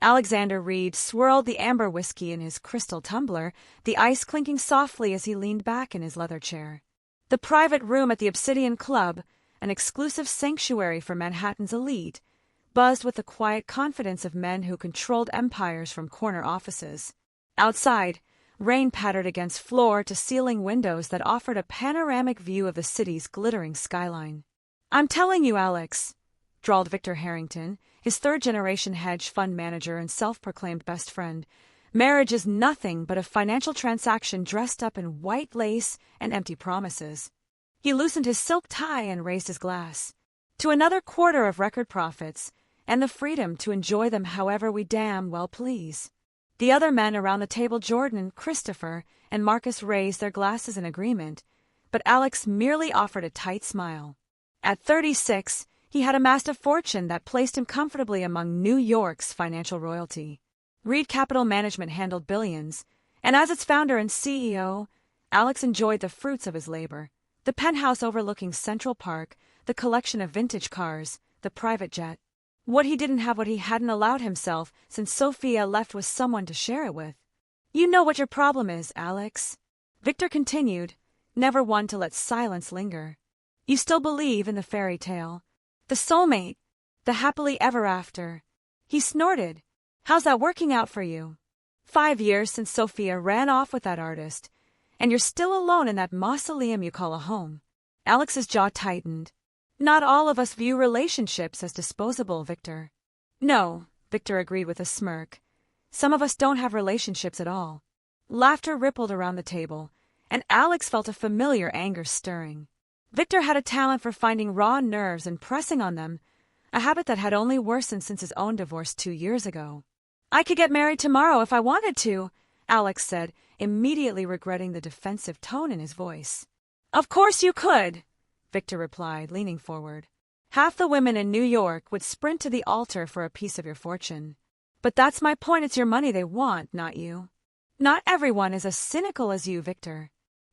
Alexander Reid swirled the amber whiskey in his crystal tumbler, the ice clinking softly as he leaned back in his leather chair. The private room at the Obsidian Club, an exclusive sanctuary for Manhattan's elite, buzzed with the quiet confidence of men who controlled empires from corner offices. Outside, rain pattered against floor-to-ceiling windows that offered a panoramic view of the city's glittering skyline. "I'm telling you, Alex," drawled Victor Harrington, his third-generation hedge fund manager and self-proclaimed best friend, "marriage is nothing but a financial transaction dressed up in white lace and empty promises." He loosened his silk tie and raised his glass. "To another quarter of record profits, and the freedom to enjoy them however we damn well please." The other men around the table, Jordan, Christopher, and Marcus, raised their glasses in agreement, but Alex merely offered a tight smile. At 36, he had amassed a fortune that placed him comfortably among New York's financial royalty. Reid Capital Management handled billions, and as its founder and CEO, Alex enjoyed the fruits of his labor: the penthouse overlooking Central Park, the collection of vintage cars, the private jet. What he didn't have, what he hadn't allowed himself since Sophia left, was someone to share it with. "You know what your problem is, Alex," Victor continued, never one to let silence linger. "You still believe in the fairy tale, the soulmate, the happily ever after." He snorted. "How's that working out for you? 5 years since Sophia ran off with that artist, and you're still alone in that mausoleum you call a home." Alex's jaw tightened. "Not all of us view relationships as disposable, Victor." "No," Victor agreed with a smirk. "Some of us don't have relationships at all." Laughter rippled around the table, and Alex felt a familiar anger stirring. Victor had a talent for finding raw nerves and pressing on them, a habit that had only worsened since his own divorce 2 years ago. "I could get married tomorrow if I wanted to," Alex said, immediately regretting the defensive tone in his voice. "Of course you could," Victor replied, leaning forward. "Half the women in New York would sprint to the altar for a piece of your fortune. But that's my point, it's your money they want, not you. Not everyone is as cynical as you, Victor.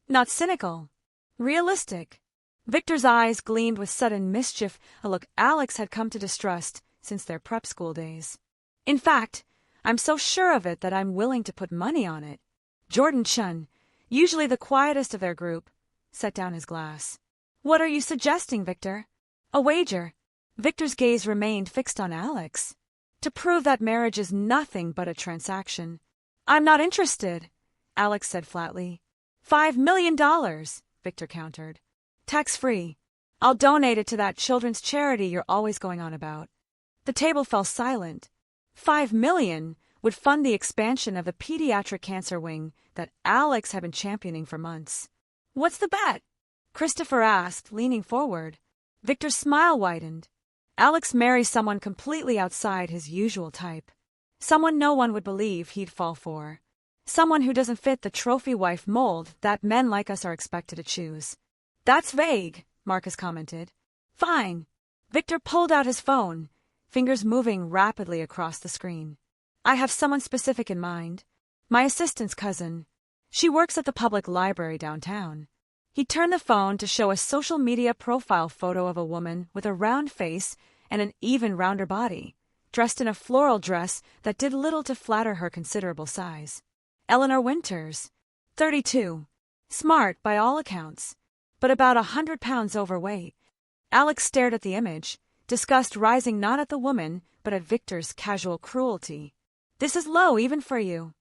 Not cynical. Realistic." Victor's eyes gleamed with sudden mischief, a look Alex had come to distrust since their prep school days. "In fact, I'm so sure of it that I'm willing to put money on it." Jordan Chun, usually the quietest of their group, set down his glass. "What are you suggesting, Victor?" "A wager." Victor's gaze remained fixed on Alex. "To prove that marriage is nothing but a transaction." "I'm not interested," Alex said flatly. $5 million, Victor countered. "Tax-free. I'll donate it to that children's charity you're always going on about." The table fell silent. $5 million would fund the expansion of the pediatric cancer wing that Alex had been championing for months. "What's the bet?" Christopher asked, leaning forward. Victor's smile widened. "Alex marries someone completely outside his usual type. Someone no one would believe he'd fall for. Someone who doesn't fit the trophy wife mold that men like us are expected to choose." "That's vague," Marcus commented. "Fine." Victor pulled out his phone, fingers moving rapidly across the screen. "I have someone specific in mind. My assistant's cousin. She works at the public library downtown." He turned the phone to show a social media profile photo of a woman with a round face and an even rounder body, dressed in a floral dress that did little to flatter her considerable size. Eleanor Winters, 32. Smart by all accounts, but about 100 pounds overweight. Alex stared at the image, disgust rising not at the woman, but at Victor's casual cruelty. "This is low even for you."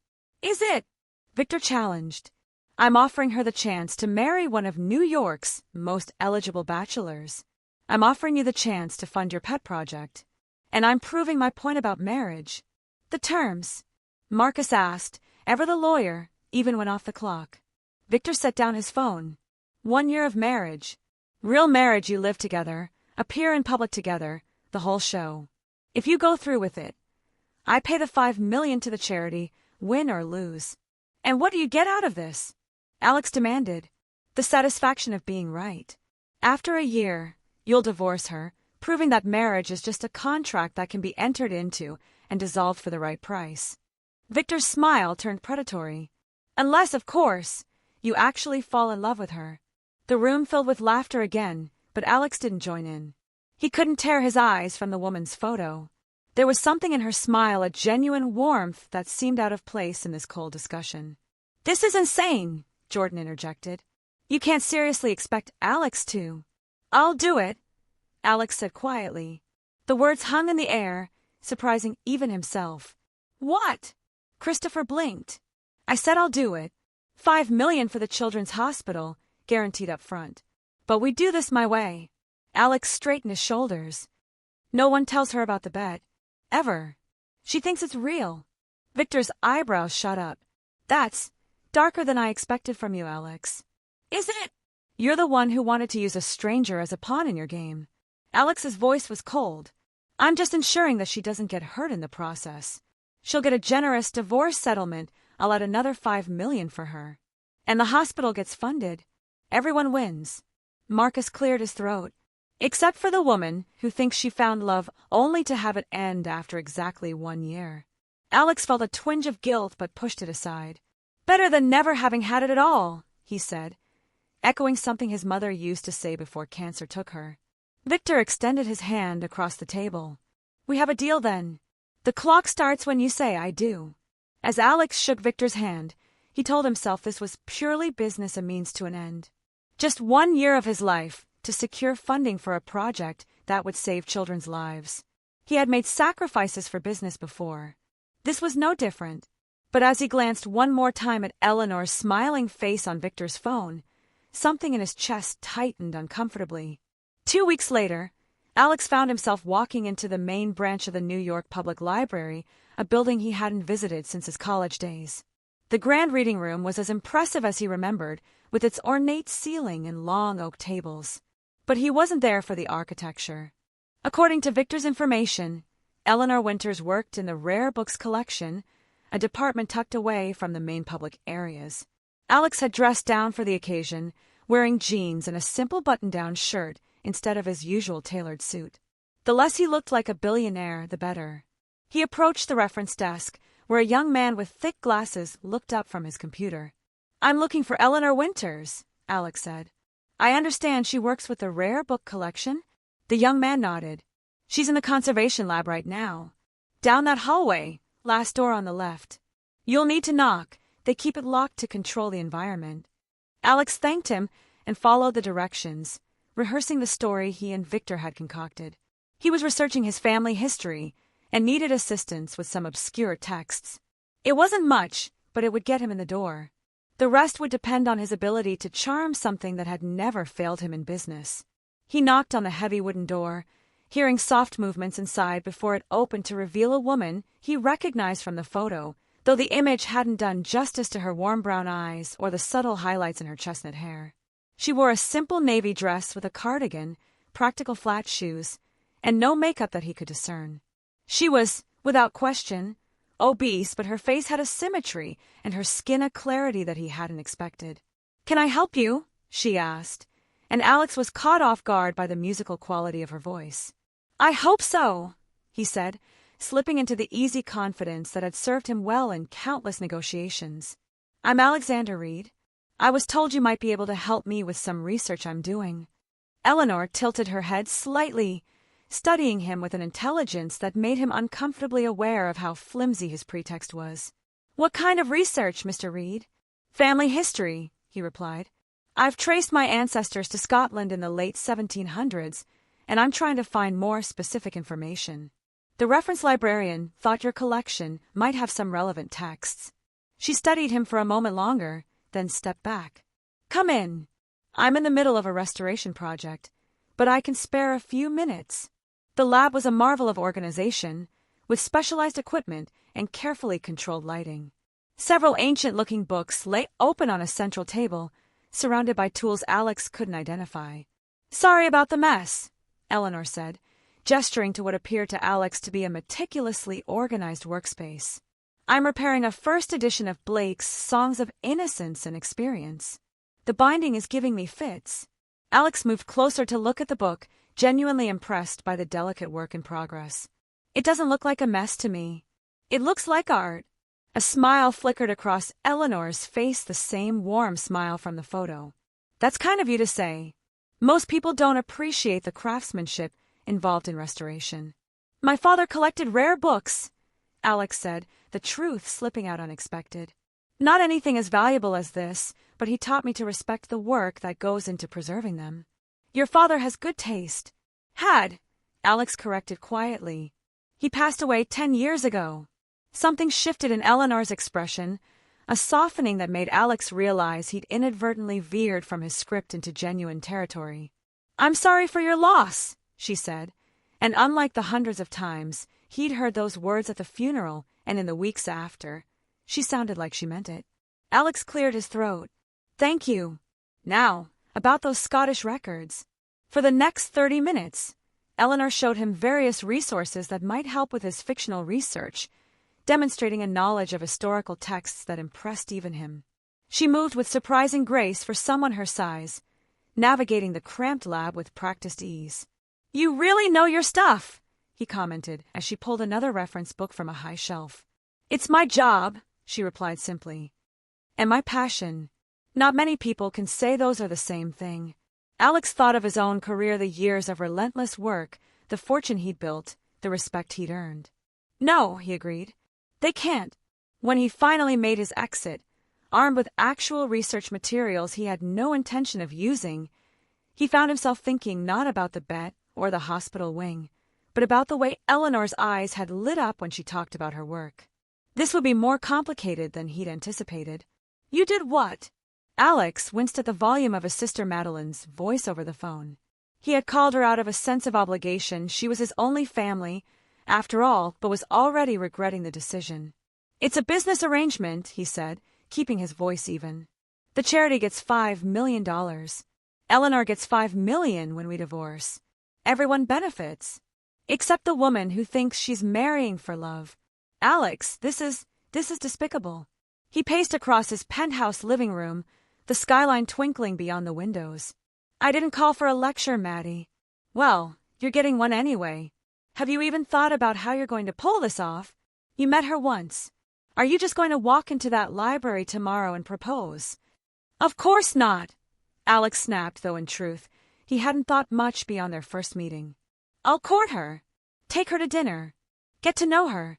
"Is it?" Victor challenged. "I'm offering her the chance to marry one of New York's most eligible bachelors. I'm offering you the chance to fund your pet project. And I'm proving my point about marriage." "The terms?" Marcus asked, ever the lawyer, even when off the clock. Victor set down his phone. 1 year of marriage. Real marriage, you live together, appear in public together, the whole show. If you go through with it, I pay the $5 million to the charity, win or lose." "And what do you get out of this?" Alex demanded. "The satisfaction of being right. After a year, you'll divorce her, proving that marriage is just a contract that can be entered into and dissolved for the right price." Victor's smile turned predatory. "Unless, of course, you actually fall in love with her." The room filled with laughter again, but Alex didn't join in. He couldn't tear his eyes from the woman's photo. There was something in her smile, a genuine warmth that seemed out of place in this cold discussion. "This is insane," Jordan interjected. "You can't seriously expect Alex to." "I'll do it," Alex said quietly. The words hung in the air, surprising even himself. "What?" Christopher blinked. "I said I'll do it. $5 million for the children's hospital, guaranteed up front. But we do this my way." Alex straightened his shoulders. "No one tells her about the bet. Ever. She thinks it's real." Victor's eyebrows shot up. "That's darker than I expected from you, Alex." "Is it?" "You're the one who wanted to use a stranger as a pawn in your game." Alex's voice was cold. "I'm just ensuring that she doesn't get hurt in the process. She'll get a generous divorce settlement. I'll add another $5 million for her. And the hospital gets funded. Everyone wins." Marcus cleared his throat. "Except for the woman who thinks she found love only to have it end after exactly 1 year." Alex felt a twinge of guilt but pushed it aside. "Better than never having had it at all," he said, echoing something his mother used to say before cancer took her. Victor extended his hand across the table. "We have a deal then. The clock starts when you say I do." As Alex shook Victor's hand, he told himself this was purely business, a means to an end. Just 1 year of his life to secure funding for a project that would save children's lives. He had made sacrifices for business before. This was no different. But as he glanced one more time at Eleanor's smiling face on Victor's phone, something in his chest tightened uncomfortably. 2 weeks later, Alex found himself walking into the main branch of the New York Public Library, a building he hadn't visited since his college days. The grand reading room was as impressive as he remembered, with its ornate ceiling and long oak tables. But he wasn't there for the architecture. According to Victor's information, Eleanor Winters worked in the rare books collection, a department tucked away from the main public areas. Alex had dressed down for the occasion, wearing jeans and a simple button-down shirt instead of his usual tailored suit. The less he looked like a billionaire, the better. He approached the reference desk, where a young man with thick glasses looked up from his computer. "I'm looking for Eleanor Winters," Alex said. "I understand she works with the rare book collection?" The young man nodded. "She's in the conservation lab right now. Down that hallway, last door on the left. You'll need to knock. They keep it locked to control the environment." Alex thanked him and followed the directions, rehearsing the story he and Victor had concocted. He was researching his family history and needed assistance with some obscure texts. It wasn't much, but it would get him in the door. The rest would depend on his ability to charm something that had never failed him in business. He knocked on the heavy wooden door, hearing soft movements inside before it opened to reveal a woman he recognized from the photo, though the image hadn't done justice to her warm brown eyes or the subtle highlights in her chestnut hair. She wore a simple navy dress with a cardigan, practical flat shoes, and no makeup that he could discern. She was, without question, obese, but her face had a symmetry and her skin a clarity that he hadn't expected. "Can I help you?" she asked, and Alex was caught off guard by the musical quality of her voice. "I hope so," he said, slipping into the easy confidence that had served him well in countless negotiations. "I'm Alexander Reid. I was told you might be able to help me with some research I'm doing." Eleanor tilted her head slightly, studying him with an intelligence that made him uncomfortably aware of how flimsy his pretext was. "What kind of research, Mr. Reid?" "Family history," he replied. "I've traced my ancestors to Scotland in the late 1700s, and I'm trying to find more specific information. The reference librarian thought your collection might have some relevant texts." She studied him for a moment longer, then stepped back. "Come in. I'm in the middle of a restoration project, but I can spare a few minutes." The lab was a marvel of organization, with specialized equipment and carefully controlled lighting. Several ancient-looking books lay open on a central table, surrounded by tools Alex couldn't identify. "Sorry about the mess," Eleanor said, gesturing to what appeared to Alex to be a meticulously organized workspace. "I'm repairing a first edition of Blake's Songs of Innocence and Experience. The binding is giving me fits." Alex moved closer to look at the book, genuinely impressed by the delicate work in progress. "It doesn't look like a mess to me. It looks like art." A smile flickered across Eleanor's face, the same warm smile from the photo. "That's kind of you to say. Most people don't appreciate the craftsmanship involved in restoration." My father collected rare books, Alex said, the truth slipping out unexpected. Not anything as valuable as this, but he taught me to respect the work that goes into preserving them. Your father has good taste. Had, Alex corrected quietly. He passed away 10 years ago. Something shifted in Eleanor's expression, a softening that made Alex realize he'd inadvertently veered from his script into genuine territory. I'm sorry for your loss, she said, and unlike the hundreds of times he'd heard those words at the funeral and in the weeks after, she sounded like she meant it. Alex cleared his throat. Thank you. Now, about those Scottish records. For the next 30 minutes, Eleanor showed him various resources that might help with his fictional research, demonstrating a knowledge of historical texts that impressed even him. She moved with surprising grace for someone her size, navigating the cramped lab with practiced ease. You really know your stuff, he commented as she pulled another reference book from a high shelf. It's my job, she replied simply. And my passion. Not many people can say those are the same thing. Alex thought of his own career, the years of relentless work, the fortune he'd built, the respect he'd earned. No, he agreed. They can't. When he finally made his exit, armed with actual research materials he had no intention of using, he found himself thinking not about the bet or the hospital wing, but about the way Eleanor's eyes had lit up when she talked about her work. This would be more complicated than he'd anticipated. You did what? Alex winced at the volume of his sister Madeline's voice over the phone. He had called her out of a sense of obligation. She was his only family, after all, but was already regretting the decision. It's a business arrangement, he said, keeping his voice even. The charity gets $5 million. Eleanor gets $5 million when we divorce. Everyone benefits. Except the woman who thinks she's marrying for love. Alex, this is despicable. He paced across his penthouse living room, the skyline twinkling beyond the windows. I didn't call for a lecture, Maddie. Well, you're getting one anyway. Have you even thought about how you're going to pull this off? You met her once. Are you just going to walk into that library tomorrow and propose? Of course not, Alex snapped, though in truth, he hadn't thought much beyond their first meeting. I'll court her, take her to dinner, get to know her,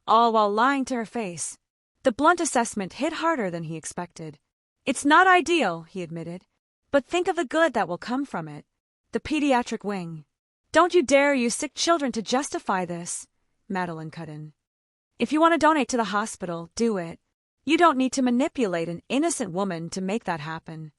all while lying to her face. The blunt assessment hit harder than he expected. It's not ideal, he admitted, but think of the good that will come from it. The pediatric wing. Don't you dare use sick children to justify this, Madeline cut in. If you want to donate to the hospital, do it. You don't need to manipulate an innocent woman to make that happen.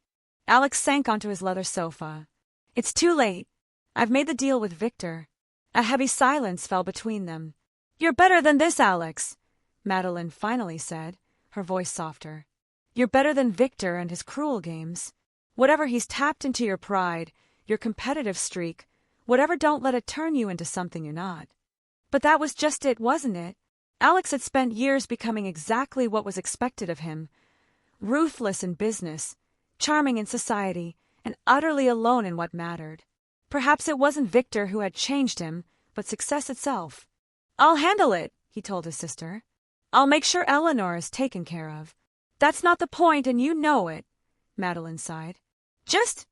Alex sank onto his leather sofa. It's too late. I've made the deal with Victor. A heavy silence fell between them. You're better than this, Alex, Madeline finally said, her voice softer. You're better than Victor and his cruel games. Whatever he's tapped into your pride, your competitive streak, whatever, don't let it turn you into something you're not. But that was just it, wasn't it? Alex had spent years becoming exactly what was expected of him. Ruthless in business, charming in society, and utterly alone in what mattered. Perhaps it wasn't Victor who had changed him, but success itself. I'll handle it, he told his sister. I'll make sure Eleanor is taken care of. That's not the point, and you know it, Madeline sighed. Just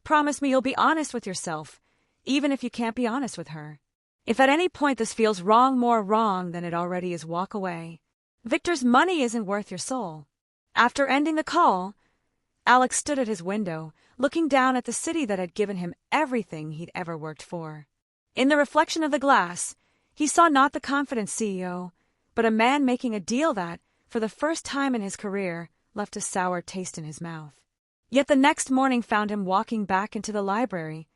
promise me you'll be honest with yourself, even if you can't be honest with her. If at any point this feels wrong, more wrong than it already is, walk away. Victor's money isn't worth your soul. After ending the call, Alex stood at his window, looking down at the city that had given him everything he'd ever worked for. In the reflection of the glass, he saw not the confident CEO, but a man making a deal that, for the first time in his career, left a sour taste in his mouth. Yet the next morning found him walking back into the library,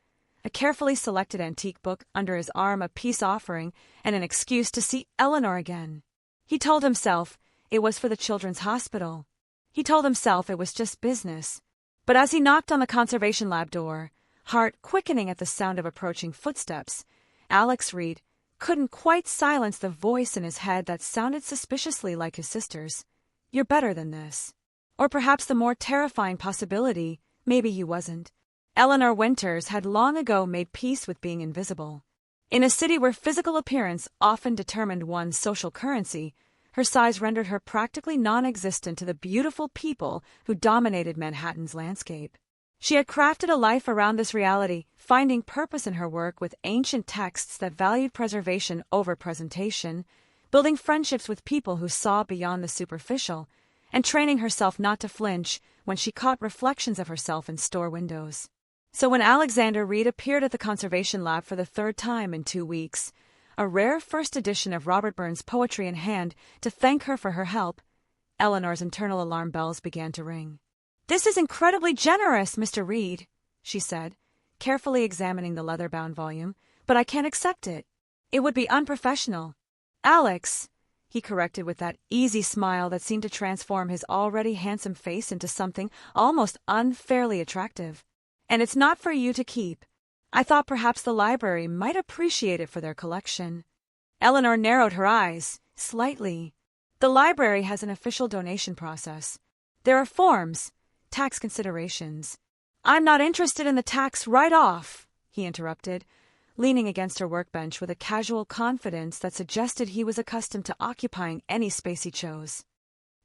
a carefully selected antique book under his arm, a peace offering, and an excuse to see Eleanor again. He told himself it was for the children's hospital. He told himself it was just business. But as he knocked on the conservation lab door, heart quickening at the sound of approaching footsteps, Alex Reid couldn't quite silence the voice in his head that sounded suspiciously like his sister's. You're better than this. Or perhaps the more terrifying possibility, maybe he wasn't. Eleanor Winters had long ago made peace with being invisible. In a city where physical appearance often determined one's social currency, her size rendered her practically non-existent to the beautiful people who dominated Manhattan's landscape. She had crafted a life around this reality, finding purpose in her work with ancient texts that valued preservation over presentation, building friendships with people who saw beyond the superficial, and training herself not to flinch when she caught reflections of herself in store windows. So when Alexander Reid appeared at the conservation lab for the third time in 2 weeks, a rare first edition of Robert Burns' poetry in hand to thank her for her help, Eleanor's internal alarm bells began to ring. "This is incredibly generous, Mr. Reid," she said, carefully examining the leather-bound volume, "but I can't accept it. It would be unprofessional." "Alex," he corrected with that easy smile that seemed to transform his already handsome face into something almost unfairly attractive. "And it's not for you to keep. I thought perhaps the library might appreciate it for their collection." Eleanor narrowed her eyes, slightly. "The library has an official donation process. There are forms, tax considerations." "I'm not interested in the tax write-off," he interrupted, leaning against her workbench with a casual confidence that suggested he was accustomed to occupying any space he chose.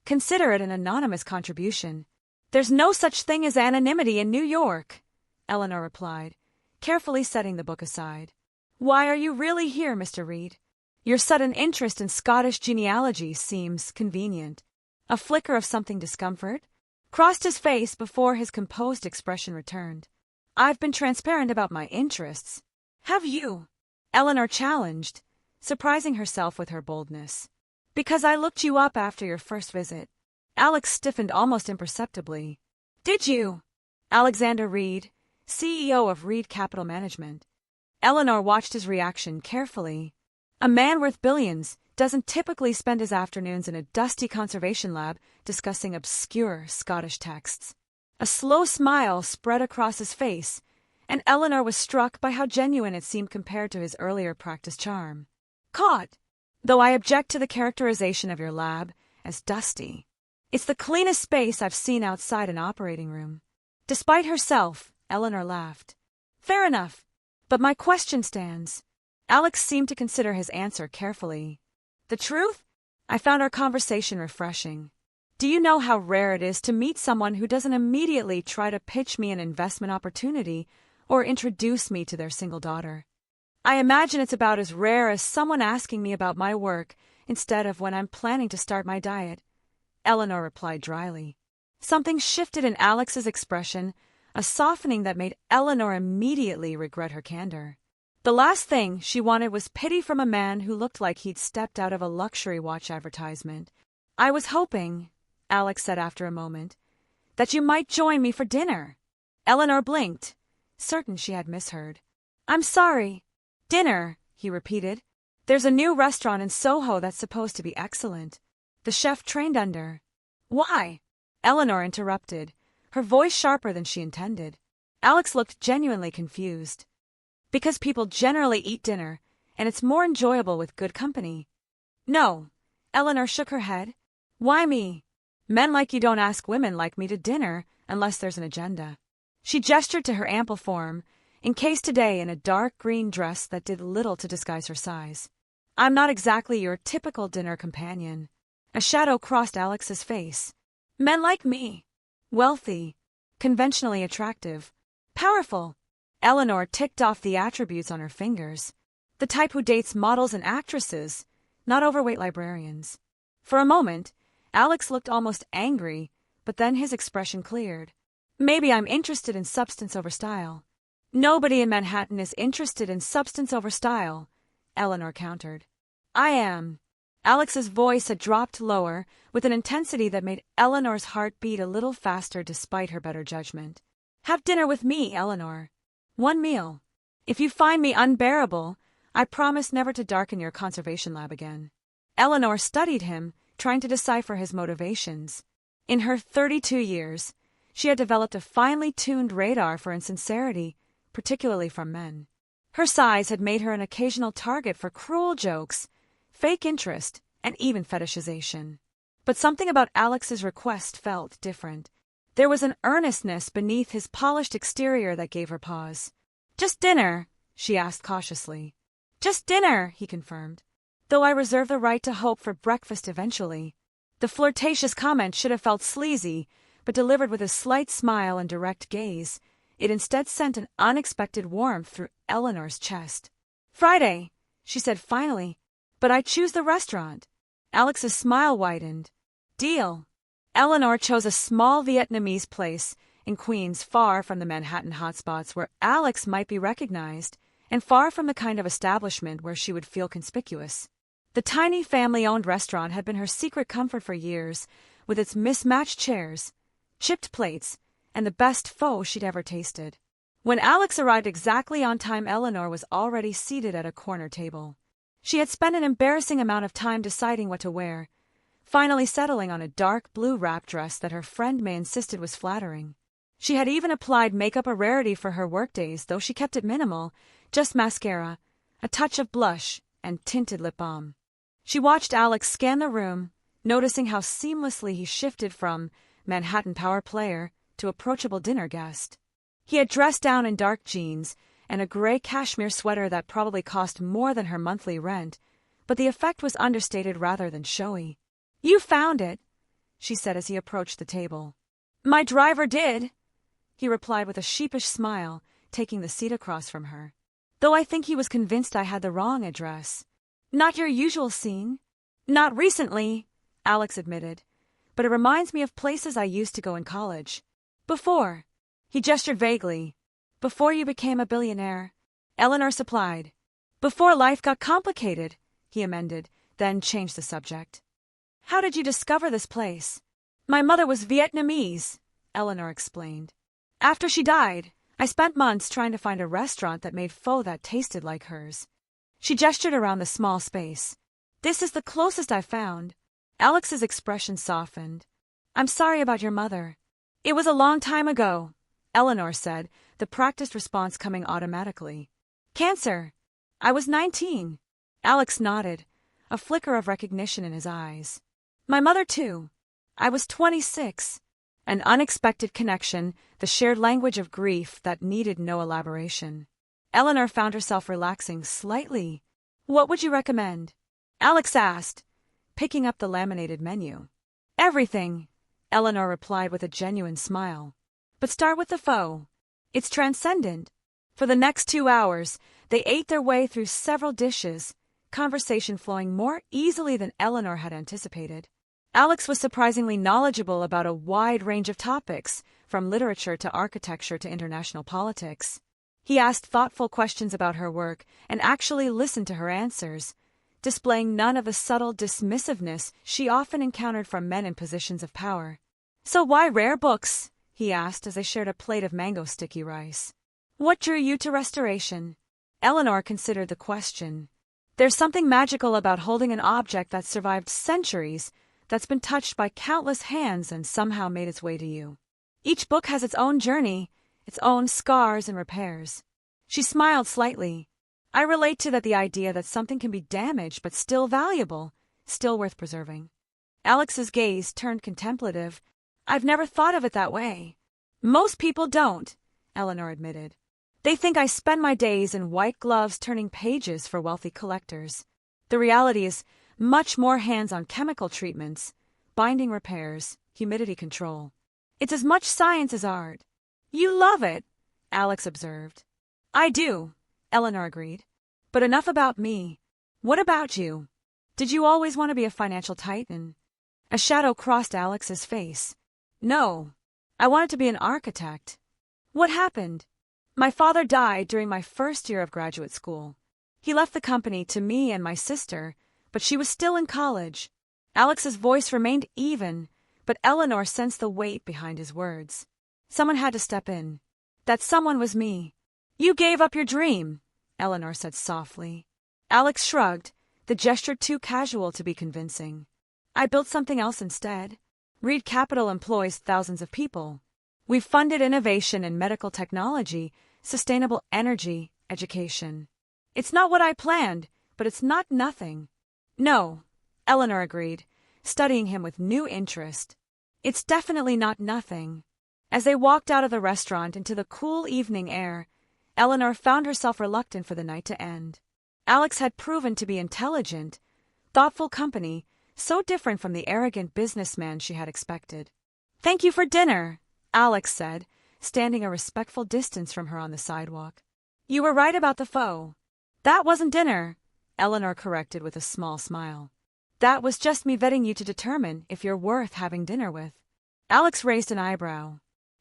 "Consider it an anonymous contribution." "There's no such thing as anonymity in New York," Eleanor replied, carefully setting the book aside. "Why are you really here, Mr. Reid? Your sudden interest in Scottish genealogy seems convenient." A flicker of something discomfort crossed his face before his composed expression returned. "I've been transparent about my interests." "Have you?" Eleanor challenged, surprising herself with her boldness. "Because I looked you up after your first visit." Alex stiffened almost imperceptibly. "Did you?" "Alexander Reid, CEO of Reid Capital Management." Eleanor watched his reaction carefully. A man worth billions doesn't typically spend his afternoons in a dusty conservation lab discussing obscure Scottish texts. A slow smile spread across his face, and Eleanor was struck by how genuine it seemed compared to his earlier practiced charm. "Caught. Though I object to the characterization of your lab as dusty. It's the cleanest space I've seen outside an operating room." Despite herself, Eleanor laughed. "Fair enough, but my question stands." Alex seemed to consider his answer carefully. "The truth? I found our conversation refreshing. Do you know how rare it is to meet someone who doesn't immediately try to pitch me an investment opportunity or introduce me to their single daughter? I imagine it's about as rare as someone asking me about my work instead of when I'm planning to start my diet," Eleanor replied dryly. Something shifted in Alex's expression, a softening that made Eleanor immediately regret her candor. The last thing she wanted was pity from a man who looked like he'd stepped out of a luxury watch advertisement. "I was hoping," Alex said after a moment, "that you might join me for dinner." Eleanor blinked, certain she had misheard. "I'm sorry. Dinner," he repeated. "There's a new restaurant in Soho that's supposed to be excellent. The chef trained under." "Why?" Eleanor interrupted, her voice sharper than she intended. Alex looked genuinely confused. "Because people generally eat dinner, and it's more enjoyable with good company." "No." Eleanor shook her head. "Why me? Men like you don't ask women like me to dinner unless there's an agenda." She gestured to her ample form, encased today in a dark green dress that did little to disguise her size. "I'm not exactly your typical dinner companion." A shadow crossed Alex's face. "Men like me. Wealthy, conventionally attractive, powerful." Eleanor ticked off the attributes on her fingers. "The type who dates models and actresses, not overweight librarians." For a moment, Alex looked almost angry, but then his expression cleared. "Maybe I'm interested in substance over style." "Nobody in Manhattan is interested in substance over style," Eleanor countered. "I am." Alex's voice had dropped lower, with an intensity that made Eleanor's heart beat a little faster despite her better judgment. "Have dinner with me, Eleanor. One meal. If you find me unbearable, I promise never to darken your conservation lab again." Eleanor studied him, trying to decipher his motivations. In her 32 years, she had developed a finely tuned radar for insincerity, particularly from men. Her size had made her an occasional target for cruel jokes, fake interest, and even fetishization. But something about Alex's request felt different. There was an earnestness beneath his polished exterior that gave her pause. "Just dinner?" she asked cautiously. "Just dinner," he confirmed. "Though I reserve the right to hope for breakfast eventually." The flirtatious comment should have felt sleazy, but delivered with a slight smile and direct gaze, it instead sent an unexpected warmth through Eleanor's chest. "Friday," she said finally, "but I choose the restaurant." Alex's smile widened. "Deal." Eleanor chose a small Vietnamese place in Queens, far from the Manhattan hotspots where Alex might be recognized, and far from the kind of establishment where she would feel conspicuous. The tiny family-owned restaurant had been her secret comfort for years, with its mismatched chairs, chipped plates, and the best pho she'd ever tasted. When Alex arrived exactly on time, Eleanor was already seated at a corner table. She had spent an embarrassing amount of time deciding what to wear, finally settling on a dark blue wrap dress that her friend May insisted was flattering. She had even applied makeup, a rarity for her workdays, though she kept it minimal, just mascara, a touch of blush, and tinted lip balm. She watched Alex scan the room, noticing how seamlessly he shifted from Manhattan power player to approachable dinner guest. He had dressed down in dark jeans and a gray cashmere sweater that probably cost more than her monthly rent, but the effect was understated rather than showy. "You found it," she said as he approached the table. "My driver did," he replied with a sheepish smile, taking the seat across from her. "Though I think he was convinced I had the wrong address." "Not your usual scene?" "Not recently," Alex admitted, "but it reminds me of places I used to go in college." "Before," he gestured vaguely. "Before you became a billionaire," Eleanor supplied. "Before life got complicated," he amended, then changed the subject. "How did you discover this place?" "My mother was Vietnamese," Eleanor explained. "After she died, I spent months trying to find a restaurant that made pho that tasted like hers." She gestured around the small space. "This is the closest I've found." Alex's expression softened. "I'm sorry about your mother." "It was a long time ago," Eleanor said, the practiced response coming automatically. "Cancer. I was 19. Alex nodded, a flicker of recognition in his eyes. "My mother, too. I was 26. An unexpected connection, the shared language of grief that needed no elaboration. Eleanor found herself relaxing slightly. "What would you recommend?" Alex asked, picking up the laminated menu. "Everything," Eleanor replied with a genuine smile. "But start with the pho. It's transcendent." For the next 2 hours, they ate their way through several dishes, conversation flowing more easily than Eleanor had anticipated. Alex was surprisingly knowledgeable about a wide range of topics, from literature to architecture to international politics. He asked thoughtful questions about her work and actually listened to her answers, displaying none of the subtle dismissiveness she often encountered from men in positions of power. "So why rare books?" he asked as they shared a plate of mango sticky rice. "What drew you to restoration?" Eleanor considered the question. "There's something magical about holding an object that's survived centuries, that's been touched by countless hands and somehow made its way to you. Each book has its own journey, its own scars and repairs." She smiled slightly. "I relate to that, the idea that something can be damaged but still valuable, still worth preserving." Alex's gaze turned contemplative. "I've never thought of it that way." "Most people don't," Eleanor admitted. "They think I spend my days in white gloves turning pages for wealthy collectors. The reality is much more hands-on: chemical treatments, binding repairs, humidity control. It's as much science as art." "You love it," Alex observed. "I do," Eleanor agreed. "But enough about me. What about you? Did you always want to be a financial titan?" A shadow crossed Alex's face. "No, I wanted to be an architect." "What happened?" "My father died during my first year of graduate school. He left the company to me and my sister, but she was still in college." Alex's voice remained even, but Eleanor sensed the weight behind his words. Someone had to step in. That someone was me. "You gave up your dream," Eleanor said softly. Alex shrugged, the gesture too casual to be convincing. "I built something else instead. Reid Capital employs thousands of people. We've funded innovation in medical technology, sustainable energy, education. It's not what I planned, but it's not nothing." "No," Eleanor agreed, studying him with new interest. "It's definitely not nothing." As they walked out of the restaurant into the cool evening air, Eleanor found herself reluctant for the night to end. Alex had proven to be intelligent, thoughtful company, so different from the arrogant businessman she had expected. Thank you for dinner, Alex said, standing a respectful distance from her on the sidewalk. You were right about the foe. That wasn't dinner, Eleanor corrected with a small smile. That was just me vetting you to determine if you're worth having dinner with. Alex raised an eyebrow.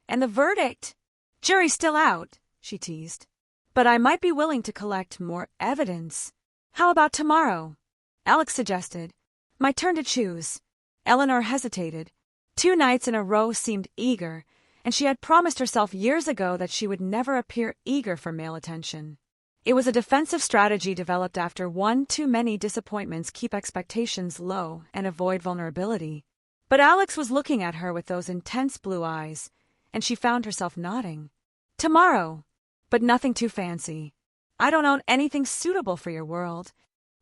And the verdict? Jury's still out, she teased. But I might be willing to collect more evidence. How about tomorrow? Alex suggested. My turn to choose. Eleanor hesitated. 2 nights in a row seemed eager, and she had promised herself years ago that she would never appear eager for male attention. It was a defensive strategy developed after one too many disappointments keep expectations low and avoid vulnerability. But Alex was looking at her with those intense blue eyes, and she found herself nodding. Tomorrow, but nothing too fancy. I don't own anything suitable for your world.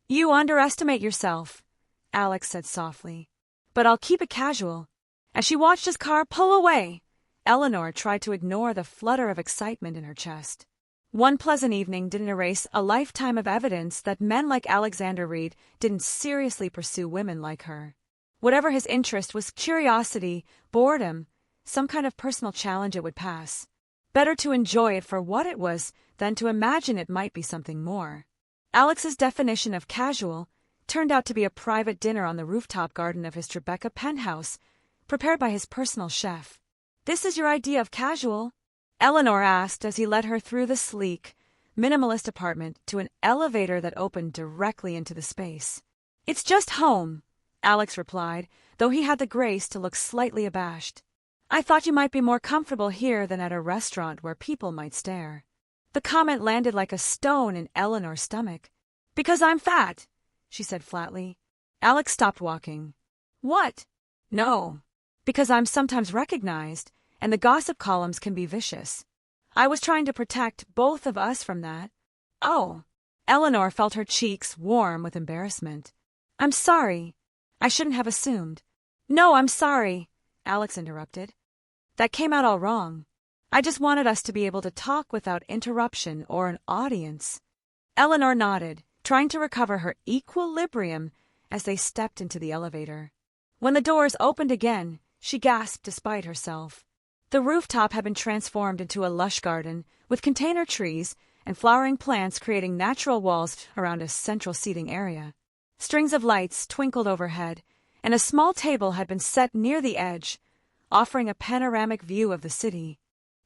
You underestimate yourself, Alex said softly. But I'll keep it casual. As she watched his car pull away, Eleanor tried to ignore the flutter of excitement in her chest. One pleasant evening didn't erase a lifetime of evidence that men like Alexander Reid didn't seriously pursue women like her. Whatever his interest was, curiosity, boredom, some kind of personal challenge, it would pass. Better to enjoy it for what it was than to imagine it might be something more. Alex's definition of casual turned out to be a private dinner on the rooftop garden of his Tribeca penthouse, prepared by his personal chef. This is your idea of casual? Eleanor asked as he led her through the sleek, minimalist apartment to an elevator that opened directly into the space. It's just home, Alex replied, though he had the grace to look slightly abashed. I thought you might be more comfortable here than at a restaurant where people might stare. The comment landed like a stone in Eleanor's stomach. Because I'm fat, she said flatly. Alex stopped walking. What? No. Because I'm sometimes recognized, and the gossip columns can be vicious. I was trying to protect both of us from that. Oh. Eleanor felt her cheeks warm with embarrassment. I'm sorry. I shouldn't have assumed. No, I'm sorry, Alex interrupted. That came out all wrong. I just wanted us to be able to talk without interruption or an audience. Eleanor nodded, trying to recover her equilibrium as they stepped into the elevator. When the doors opened again, she gasped despite herself. The rooftop had been transformed into a lush garden, with container trees and flowering plants creating natural walls around a central seating area. Strings of lights twinkled overhead, and a small table had been set near the edge, offering a panoramic view of the city.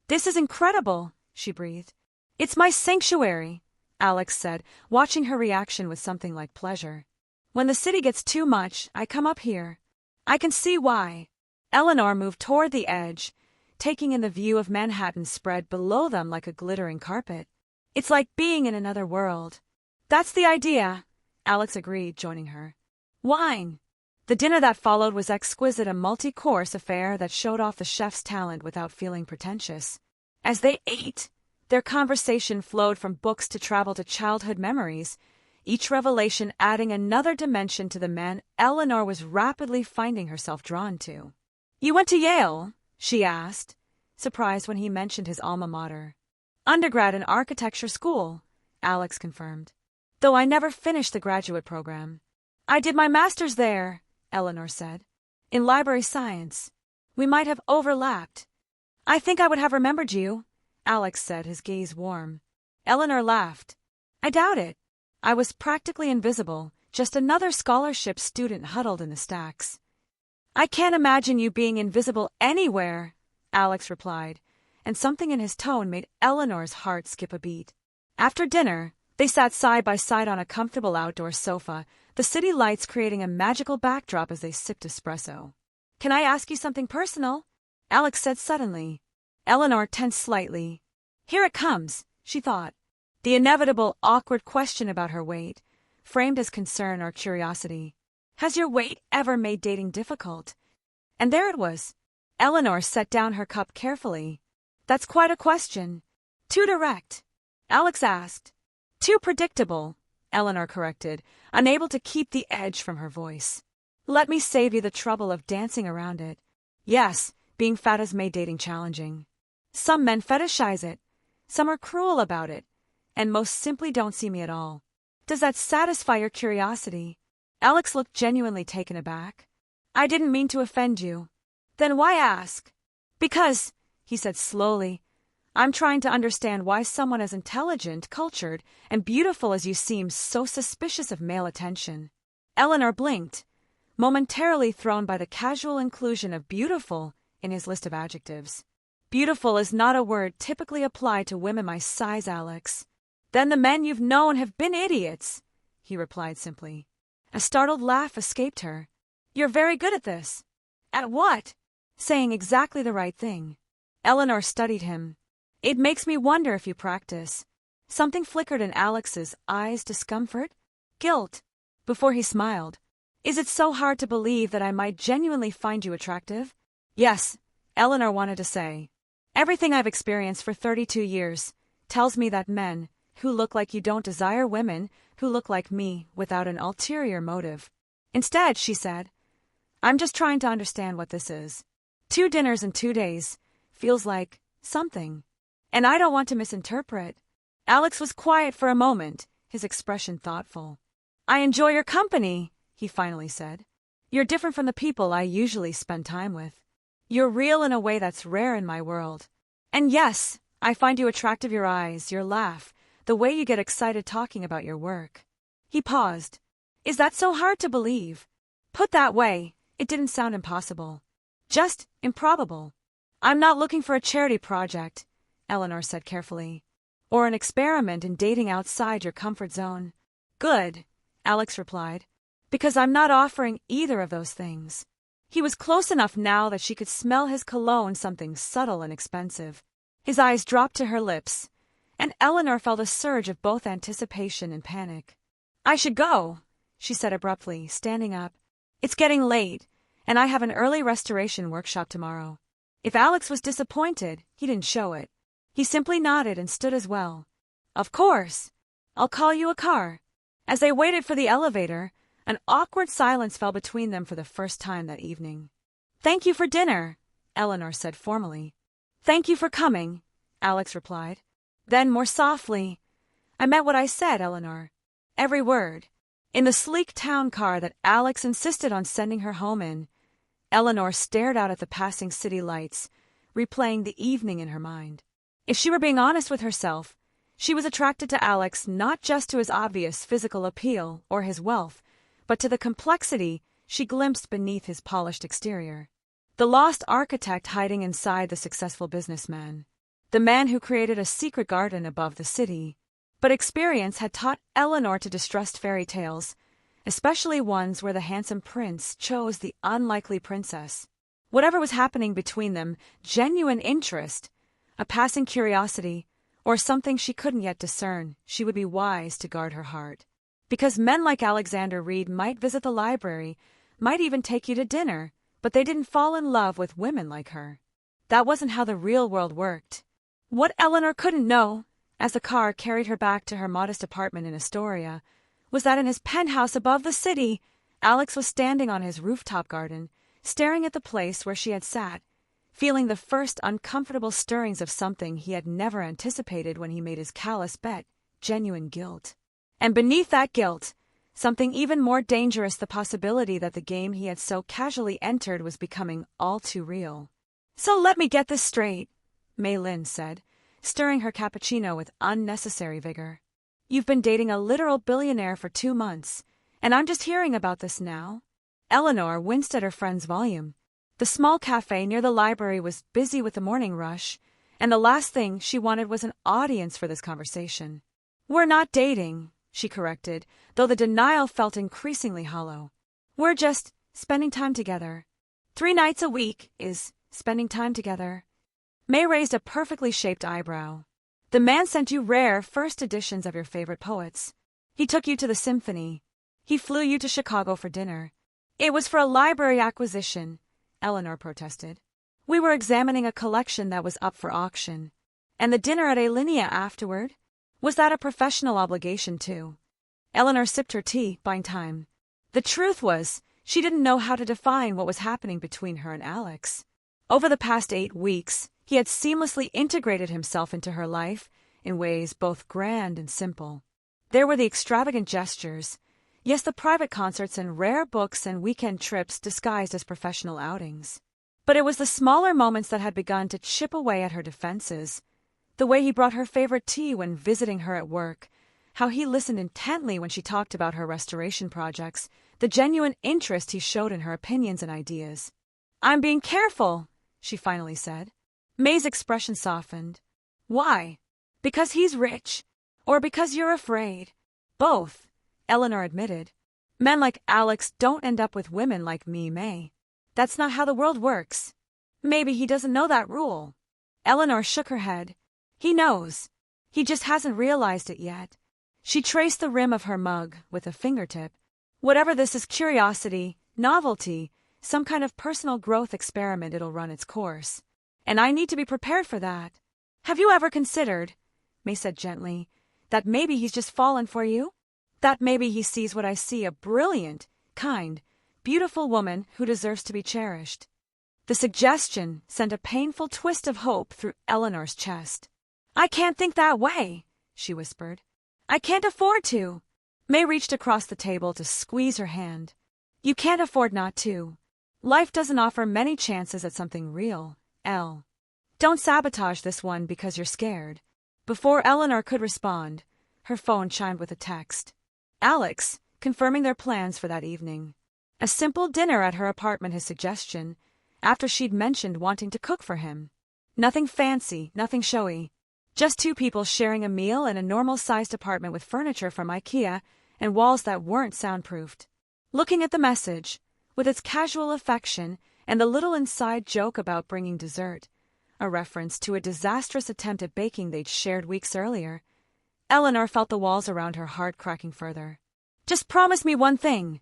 This is incredible, she breathed. It's my sanctuary, Alex said, watching her reaction with something like pleasure. When the city gets too much, I come up here. I can see why. Eleanor moved toward the edge, taking in the view of Manhattan spread below them like a glittering carpet. It's like being in another world. That's the idea, Alex agreed, joining her. Wine. The dinner that followed was exquisite, a multi-course affair that showed off the chef's talent without feeling pretentious. As they ate, their conversation flowed from books to travel to childhood memories, each revelation adding another dimension to the man Eleanor was rapidly finding herself drawn to. You went to Yale? She asked, surprised when he mentioned his alma mater. Undergrad in architecture school, Alex confirmed. Though I never finished the graduate program. I did my master's there, Eleanor said. In library science. We might have overlapped. I think I would have remembered you, Alex said, his gaze warm. Eleanor laughed. I doubt it. I was practically invisible, just another scholarship student huddled in the stacks. I can't imagine you being invisible anywhere, Alex replied, and something in his tone made Eleanor's heart skip a beat. After dinner, they sat side by side on a comfortable outdoor sofa, the city lights creating a magical backdrop as they sipped espresso. Can I ask you something personal? Alex said suddenly. Eleanor tensed slightly. Here it comes, she thought. The inevitable, awkward question about her weight, framed as concern or curiosity. Has your weight ever made dating difficult? And there it was. Eleanor set down her cup carefully. That's quite a question. Too direct. Alex asked. Too predictable, Eleanor corrected, unable to keep the edge from her voice. Let me save you the trouble of dancing around it. Yes, being fat has made dating challenging. Some men fetishize it, some are cruel about it, and most simply don't see me at all. Does that satisfy your curiosity? Alex looked genuinely taken aback. I didn't mean to offend you. Then why ask? Because, he said slowly, I'm trying to understand why someone as intelligent, cultured, and beautiful as you seem so suspicious of male attention. Eleanor blinked, momentarily thrown by the casual inclusion of beautiful in his list of adjectives. Beautiful is not a word typically applied to women my size, Alex. Then the men you've known have been idiots, he replied simply. A startled laugh escaped her. You're very good at this. At what? Saying exactly the right thing. Eleanor studied him. It makes me wonder if you practice. Something flickered in Alex's eyes. Discomfort? Guilt? Before he smiled. Is it so hard to believe that I might genuinely find you attractive? Yes, Eleanor wanted to say. Everything I've experienced for 32 years tells me that men who look like you don't desire women who look like me without an ulterior motive. Instead, she said, I'm just trying to understand what this is. 2 dinners in 2 days feels like something. And I don't want to misinterpret. Alex was quiet for a moment, his expression thoughtful. I enjoy your company, he finally said. You're different from the people I usually spend time with. You're real in a way that's rare in my world. And yes, I find you attractive, your eyes, your laugh, the way you get excited talking about your work. He paused. Is that so hard to believe? Put that way, it didn't sound impossible. Just improbable. I'm not looking for a charity project, Eleanor said carefully, or an experiment in dating outside your comfort zone. Good, Alex replied, because I'm not offering either of those things. He was close enough now that she could smell his cologne, something subtle and expensive. His eyes dropped to her lips, and Eleanor felt a surge of both anticipation and panic. I should go, she said abruptly, standing up. It's getting late, and I have an early restoration workshop tomorrow. If Alex was disappointed, he didn't show it. He simply nodded and stood as well. Of course. I'll call you a car. As they waited for the elevator, an awkward silence fell between them for the first time that evening. Thank you for dinner, Eleanor said formally. Thank you for coming, Alex replied. Then more softly, I meant what I said, Eleanor. Every word. In the sleek town car that Alex insisted on sending her home in, Eleanor stared out at the passing city lights, replaying the evening in her mind. If she were being honest with herself, she was attracted to Alex not just to his obvious physical appeal or his wealth, but to the complexity she glimpsed beneath his polished exterior. The lost architect hiding inside the successful businessman. The man who created a secret garden above the city. But experience had taught Eleanor to distrust fairy tales, especially ones where the handsome prince chose the unlikely princess. Whatever was happening between them, genuine interest, a passing curiosity, or something she couldn't yet discern, she would be wise to guard her heart. Because men like Alexander Reid might visit the library, might even take you to dinner, but they didn't fall in love with women like her. That wasn't how the real world worked. What Eleanor couldn't know, as the car carried her back to her modest apartment in Astoria, was that in his penthouse above the city, Alex was standing on his rooftop garden, staring at the place where she had sat, feeling the first uncomfortable stirrings of something he had never anticipated when he made his callous bet, genuine guilt. And beneath that guilt, something even more dangerous, the possibility that the game he had so casually entered was becoming all too real. So let me get this straight, Mei Lin said, stirring her cappuccino with unnecessary vigor. You've been dating a literal billionaire for 2 months, and I'm just hearing about this now? Eleanor winced at her friend's volume. The small cafe near the library was busy with the morning rush, and the last thing she wanted was an audience for this conversation. We're not dating, she corrected, though the denial felt increasingly hollow. We're just spending time together. 3 nights a week is spending time together. May raised a perfectly shaped eyebrow. The man sent you rare first editions of your favorite poets. He took you to the symphony. He flew you to Chicago for dinner. It was for a library acquisition, Eleanor protested. We were examining a collection that was up for auction. And the dinner at Alinea afterward? Was that a professional obligation too? Eleanor sipped her tea, buying time. The truth was, she didn't know how to define what was happening between her and Alex. Over the past 8 weeks, he had seamlessly integrated himself into her life in ways both grand and simple. There were the extravagant gestures, yes, the private concerts and rare books and weekend trips disguised as professional outings. But it was the smaller moments that had begun to chip away at her defenses. The way he brought her favorite tea when visiting her at work, how he listened intently when she talked about her restoration projects, the genuine interest he showed in her opinions and ideas. "I'm being careful," she finally said. May's expression softened. "Why? Because he's rich? Or because you're afraid?" "Both," Eleanor admitted. "Men like Alex don't end up with women like me, May. That's not how the world works." "Maybe he doesn't know that rule." Eleanor shook her head. "He knows. He just hasn't realized it yet." She traced the rim of her mug with a fingertip. "Whatever this is, curiosity, novelty, some kind of personal growth experiment, it'll run its course. And I need to be prepared for that. Have you ever considered," May said gently, "that maybe he's just fallen for you? That maybe he sees what I see, a brilliant, kind, beautiful woman who deserves to be cherished?" The suggestion sent a painful twist of hope through Eleanor's chest. "I can't think that way," she whispered. "I can't afford to." May reached across the table to squeeze her hand. "You can't afford not to. Life doesn't offer many chances at something real, Elle. Don't sabotage this one because you're scared." Before Eleanor could respond, her phone chimed with a text. Alex, confirming their plans for that evening. A simple dinner at her apartment, his suggestion, after she'd mentioned wanting to cook for him. Nothing fancy, nothing showy. Just two people sharing a meal in a normal-sized apartment with furniture from IKEA and walls that weren't soundproofed. Looking at the message, with its casual affection and the little inside joke about bringing dessert, a reference to a disastrous attempt at baking they'd shared weeks earlier, Eleanor felt the walls around her heart cracking further. "Just promise me one thing,"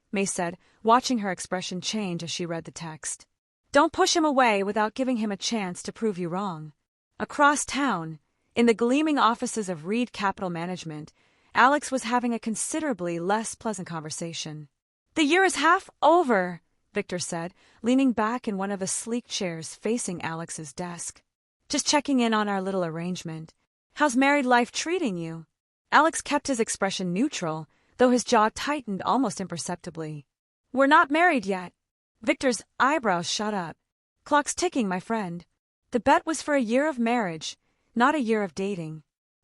May said, watching her expression change as she read the text. "Don't push him away without giving him a chance to prove you wrong." Across town, in the gleaming offices of Reid Capital Management, Alex was having a considerably less pleasant conversation. "The year is half over," Victor said, leaning back in one of the sleek chairs facing Alex's desk. "Just checking in on our little arrangement. How's married life treating you?" Alex kept his expression neutral, though his jaw tightened almost imperceptibly. "We're not married yet." Victor's eyebrows shot up. "Clock's ticking, my friend. The bet was for a year of marriage, not a year of dating."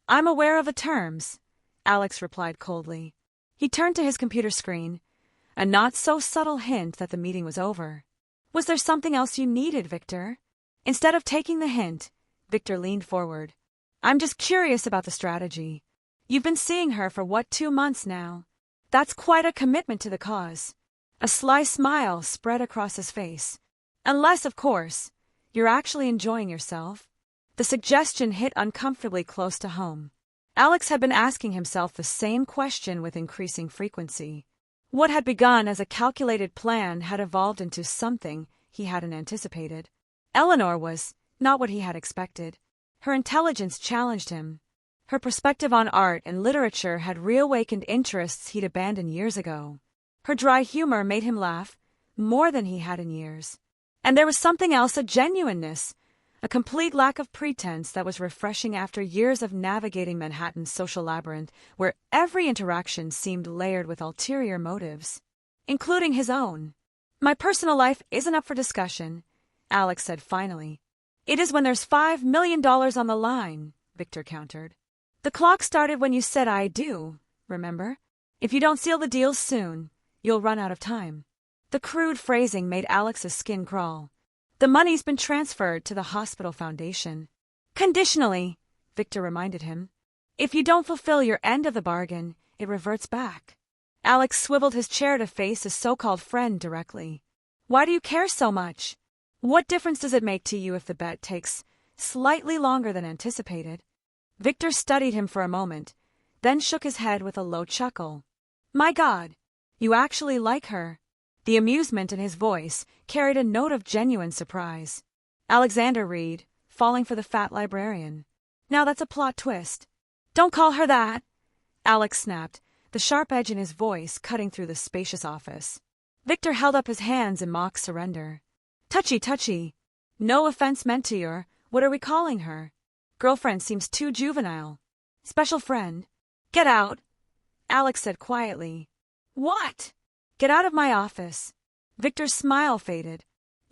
"I'm aware of the terms," Alex replied coldly. He turned to his computer screen, a not-so-subtle hint that the meeting was over. "Was there something else you needed, Victor?" Instead of taking the hint, Victor leaned forward. "I'm just curious about the strategy. You've been seeing her for 2 months now? That's quite a commitment to the cause." A sly smile spread across his face. "Unless, of course, you're actually enjoying yourself." The suggestion hit uncomfortably close to home. Alex had been asking himself the same question with increasing frequency. What had begun as a calculated plan had evolved into something he hadn't anticipated. Eleanor was not what he had expected. Her intelligence challenged him. Her perspective on art and literature had reawakened interests he'd abandoned years ago. Her dry humor made him laugh, more than he had in years. And there was something else, a genuineness, a complete lack of pretense that was refreshing after years of navigating Manhattan's social labyrinth, where every interaction seemed layered with ulterior motives, including his own. "My personal life isn't up for discussion," Alex said finally. "It is when there's $5 million on the line," Victor countered. "The clock started when you said I do, remember? If you don't seal the deal soon, you'll run out of time." The crude phrasing made Alex's skin crawl. "The money's been transferred to the hospital foundation." "Conditionally," Victor reminded him. "If you don't fulfill your end of the bargain, it reverts back." Alex swiveled his chair to face his so-called friend directly. "Why do you care so much? What difference does it make to you if the bet takes slightly longer than anticipated?" Victor studied him for a moment, then shook his head with a low chuckle. "My God, you actually like her." The amusement in his voice carried a note of genuine surprise. Alexander Reid, falling for the fat librarian. Now that's a plot twist. "Don't call her that," Alex snapped, the sharp edge in his voice cutting through the spacious office. Victor held up his hands in mock surrender. "Touchy. No offense meant to your, what are we calling her? Girlfriend seems too juvenile." "Special friend." "Get out," Alex said quietly. "What?" "Get out of my office." Victor's smile faded.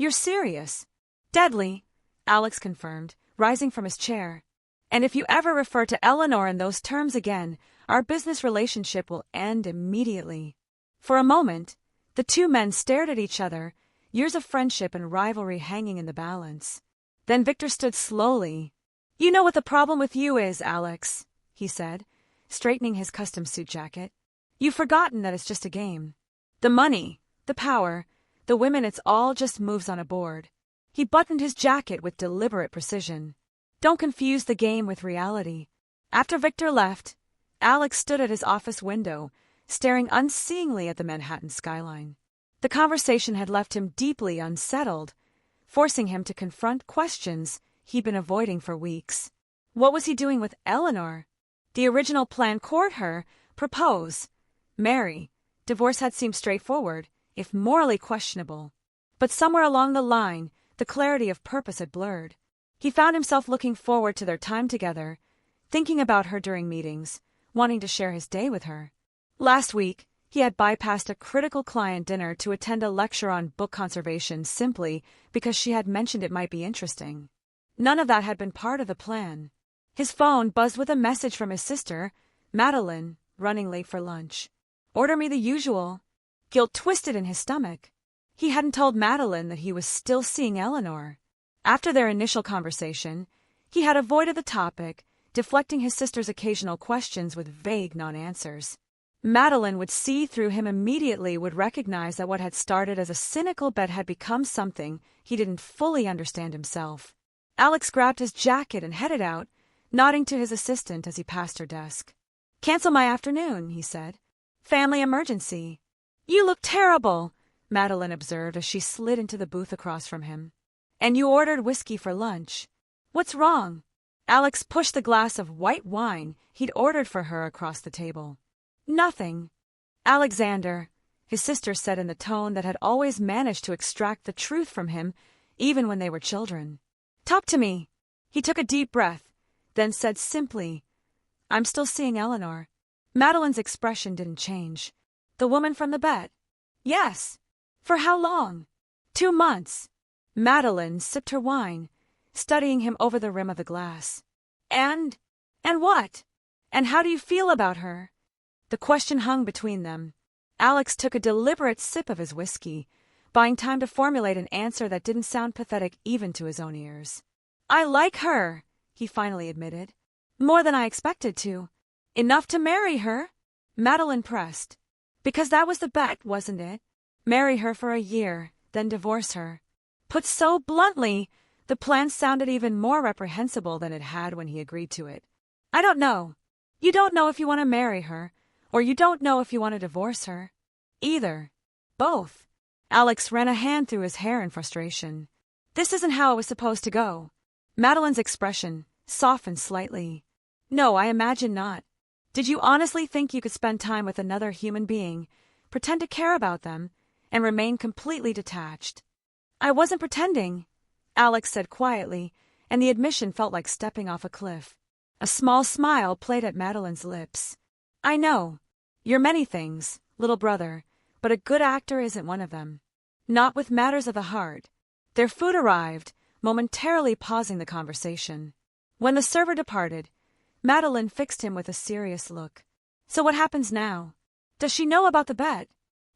You're serious? Deadly, Alex confirmed, rising from his chair. And if you ever refer to Eleanor in those terms again, our business relationship will end immediately. For a moment, the two men stared at each other, years of friendship and rivalry hanging in the balance. Then Victor stood slowly. You know what the problem with you is, Alex, he said, straightening his custom suit jacket. You've forgotten that it's just a game. The money, the power, the women, it's all just moves on a board. He buttoned his jacket with deliberate precision. Don't confuse the game with reality. After Victor left, Alex stood at his office window, staring unseeingly at the Manhattan skyline. The conversation had left him deeply unsettled, forcing him to confront questions he'd been avoiding for weeks. What was he doing with Eleanor? The original plan: court her, propose, marry. Divorce had seemed straightforward, if morally questionable. But somewhere along the line, the clarity of purpose had blurred. He found himself looking forward to their time together, thinking about her during meetings, wanting to share his day with her. Last week, he had bypassed a critical client dinner to attend a lecture on book conservation simply because she had mentioned it might be interesting. None of that had been part of the plan. His phone buzzed with a message from his sister, Madeline, running late for lunch. Order me the usual. Guilt twisted in his stomach. He hadn't told Madeline that he was still seeing Eleanor. After their initial conversation, he had avoided the topic, deflecting his sister's occasional questions with vague non-answers. Madeline would see through him immediately, would recognize that what had started as a cynical bet had become something he didn't fully understand himself. Alex grabbed his jacket and headed out, nodding to his assistant as he passed her desk. Cancel my afternoon, he said. Family emergency. You look terrible, Madeline observed as she slid into the booth across from him. And you ordered whiskey for lunch. What's wrong? Alex pushed the glass of white wine he'd ordered for her across the table. Nothing. Alexander, his sister said in the tone that had always managed to extract the truth from him, even when they were children. Talk to me. He took a deep breath, then said simply, I'm still seeing Eleanor. Madeline's expression didn't change. The woman from the bet? Yes. For how long? 2 months. Madeline sipped her wine, studying him over the rim of the glass. And what? And how do you feel about her? The question hung between them. Alex took a deliberate sip of his whiskey, buying time to formulate an answer that didn't sound pathetic even to his own ears. I like her, he finally admitted. More than I expected to. Enough to marry her? Madeline pressed. Because that was the bet, wasn't it? Marry her for a year, then divorce her. Put so bluntly, the plan sounded even more reprehensible than it had when he agreed to it. I don't know. You don't know if you want to marry her, or you don't know if you want to divorce her. Either. Both. Alex ran a hand through his hair in frustration. This isn't how it was supposed to go. Madeline's expression softened slightly. No, I imagine not. Did you honestly think you could spend time with another human being, pretend to care about them, and remain completely detached? I wasn't pretending, Alex said quietly, and the admission felt like stepping off a cliff. A small smile played at Madeline's lips. I know. You're many things, little brother, but a good actor isn't one of them. Not with matters of the heart. Their food arrived, momentarily pausing the conversation. When the server departed, Madeline fixed him with a serious look. So what happens now? Does she know about the bet?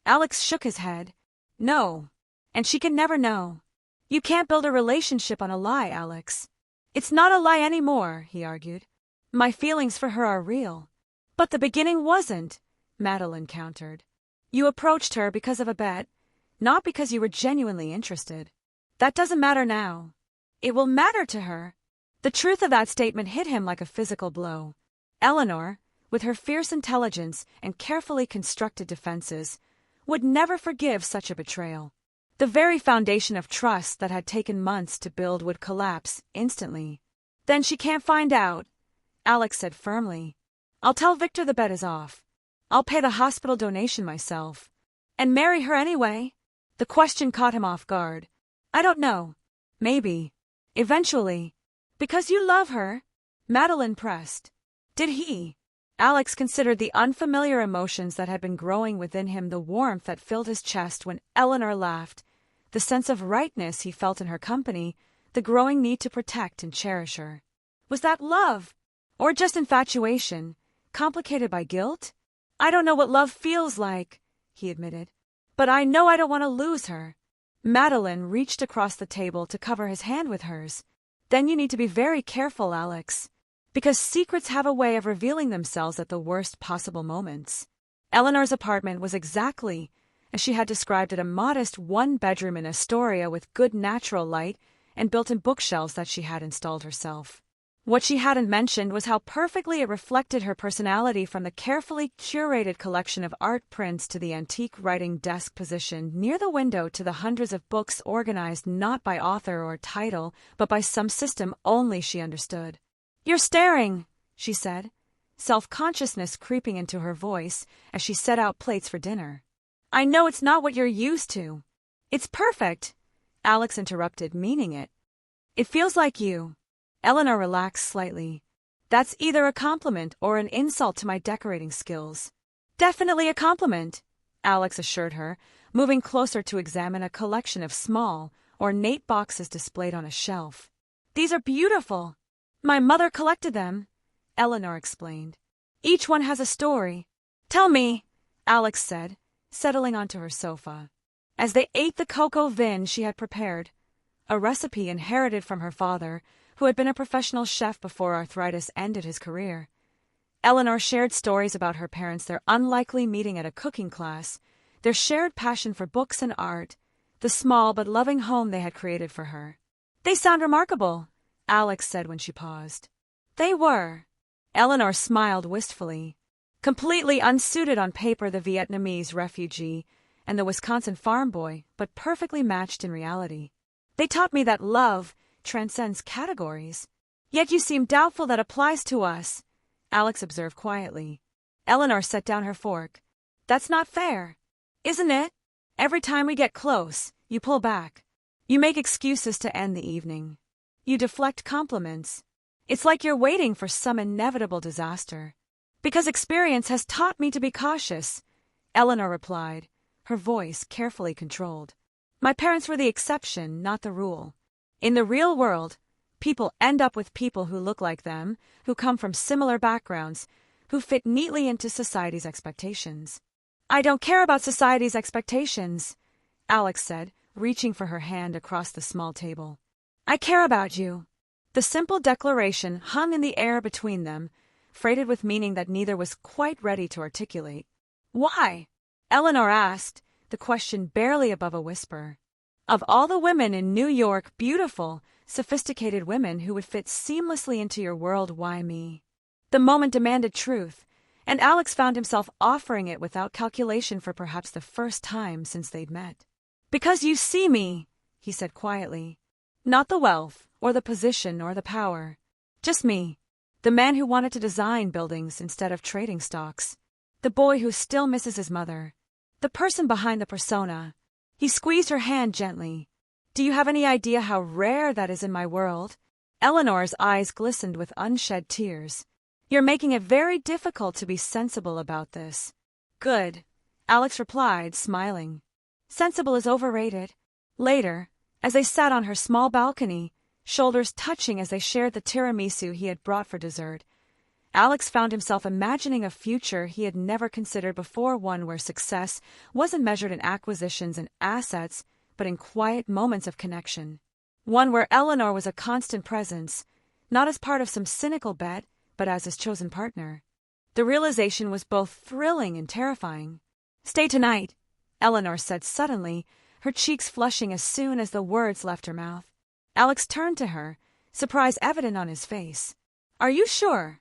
Alex shook his head. No. And she can never know. You can't build a relationship on a lie, Alex. It's not a lie anymore, he argued. My feelings for her are real. But the beginning wasn't, Madeline countered. You approached her because of a bet, not because you were genuinely interested. That doesn't matter now. It will matter to her. The truth of that statement hit him like a physical blow. Eleanor, with her fierce intelligence and carefully constructed defenses, would never forgive such a betrayal. The very foundation of trust that had taken months to build would collapse instantly. Then she can't find out, Alex said firmly. I'll tell Victor the bet is off. I'll pay the hospital donation myself. And marry her anyway? The question caught him off guard. I don't know. Maybe. Eventually. Because you love her? Madeline pressed. Did he? Alex considered the unfamiliar emotions that had been growing within him, the warmth that filled his chest when Eleanor laughed, the sense of rightness he felt in her company, the growing need to protect and cherish her. Was that love? Or just infatuation, complicated by guilt? I don't know what love feels like, he admitted. But I know I don't want to lose her. Madeline reached across the table to cover his hand with hers. Then you need to be very careful, Alex. Because secrets have a way of revealing themselves at the worst possible moments. Eleanor's apartment was exactly as she had described it, a modest one-bedroom in Astoria with good natural light and built-in bookshelves that she had installed herself. What she hadn't mentioned was how perfectly it reflected her personality, from the carefully curated collection of art prints to the antique writing desk position near the window to the hundreds of books organized not by author or title, but by some system only she understood. "You're staring," she said, self-consciousness creeping into her voice as she set out plates for dinner. "I know it's not what you're used to." "It's perfect," Alex interrupted, meaning it. "It feels like you." Eleanor relaxed slightly. "That's either a compliment or an insult to my decorating skills." "Definitely a compliment," Alex assured her, moving closer to examine a collection of small, ornate boxes displayed on a shelf. "These are beautiful. My mother collected them," Eleanor explained. "Each one has a story." "Tell me," Alex said, settling onto her sofa. As they ate the cocoa vin she had prepared, a recipe inherited from her father, who had been a professional chef before arthritis ended his career, Eleanor shared stories about her parents, their unlikely meeting at a cooking class, their shared passion for books and art, the small but loving home they had created for her. "They sound remarkable," Alex said when she paused. "They were." Eleanor smiled wistfully. Completely unsuited on paper, the Vietnamese refugee and the Wisconsin farm boy, but perfectly matched in reality. "They taught me that love transcends categories." "Yet you seem doubtful that applies to us," Alex observed quietly. Eleanor set down her fork. "That's not fair, isn't it? Every time we get close, you pull back. You make excuses to end the evening. You deflect compliments. It's like you're waiting for some inevitable disaster." "Because experience has taught me to be cautious," Eleanor replied, her voice carefully controlled. "My parents were the exception, not the rule. In the real world, people end up with people who look like them, who come from similar backgrounds, who fit neatly into society's expectations." "I don't care about society's expectations," Alex said, reaching for her hand across the small table. "I care about you." The simple declaration hung in the air between them, freighted with meaning that neither was quite ready to articulate. "Why?" Eleanor asked, the question barely above a whisper. Of all the women in New York, beautiful, sophisticated women who would fit seamlessly into your world, why me? The moment demanded truth, and Alex found himself offering it without calculation for perhaps the first time since they'd met. "Because you see me," he said quietly. "Not the wealth, or the position, or the power. Just me. The man who wanted to design buildings instead of trading stocks. The boy who still misses his mother. The person behind the persona." He squeezed her hand gently. "Do you have any idea how rare that is in my world?" Eleanor's eyes glistened with unshed tears. "You're making it very difficult to be sensible about this." "Good," Alex replied, smiling. "Sensible is overrated." Later, as they sat on her small balcony, shoulders touching as they shared the tiramisu he had brought for dessert, Alex found himself imagining a future he had never considered before, one where success wasn't measured in acquisitions and assets, but in quiet moments of connection. One where Eleanor was a constant presence, not as part of some cynical bet, but as his chosen partner. The realization was both thrilling and terrifying. "Stay tonight," Eleanor said suddenly, her cheeks flushing as soon as the words left her mouth. Alex turned to her, surprise evident on his face. "Are you sure?"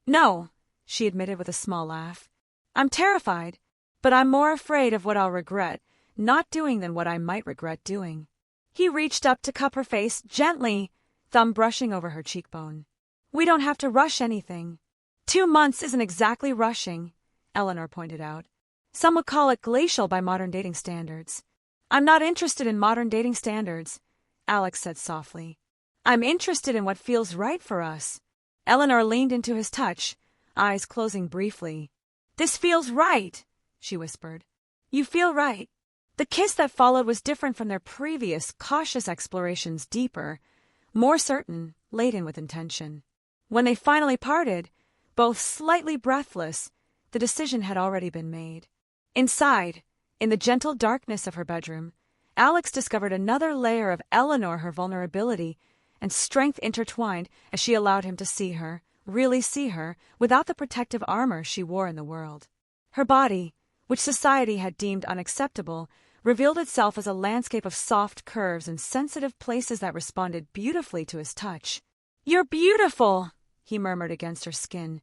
"No," she admitted with a small laugh. "I'm terrified, but I'm more afraid of what I'll regret not doing than what I might regret doing." He reached up to cup her face gently, thumb brushing over her cheekbone. "We don't have to rush anything." 2 months isn't exactly rushing, Eleanor pointed out. "Some would call it glacial by modern dating standards." "I'm not interested in modern dating standards," Alex said softly. "I'm interested in what feels right for us." Eleanor leaned into his touch, eyes closing briefly. "This feels right," she whispered. "You feel right. The kiss that followed was different from their previous cautious explorations, deeper, more certain, laden with intention. When they finally parted, both slightly breathless, the decision had already been made. Inside, in the gentle darkness of her bedroom, Alex discovered another layer of Eleanor, her vulnerability and strength intertwined as she allowed him to see her, really see her, without the protective armor she wore in the world. Her body, which society had deemed unacceptable, revealed itself as a landscape of soft curves and sensitive places that responded beautifully to his touch. "You're beautiful," he murmured against her skin,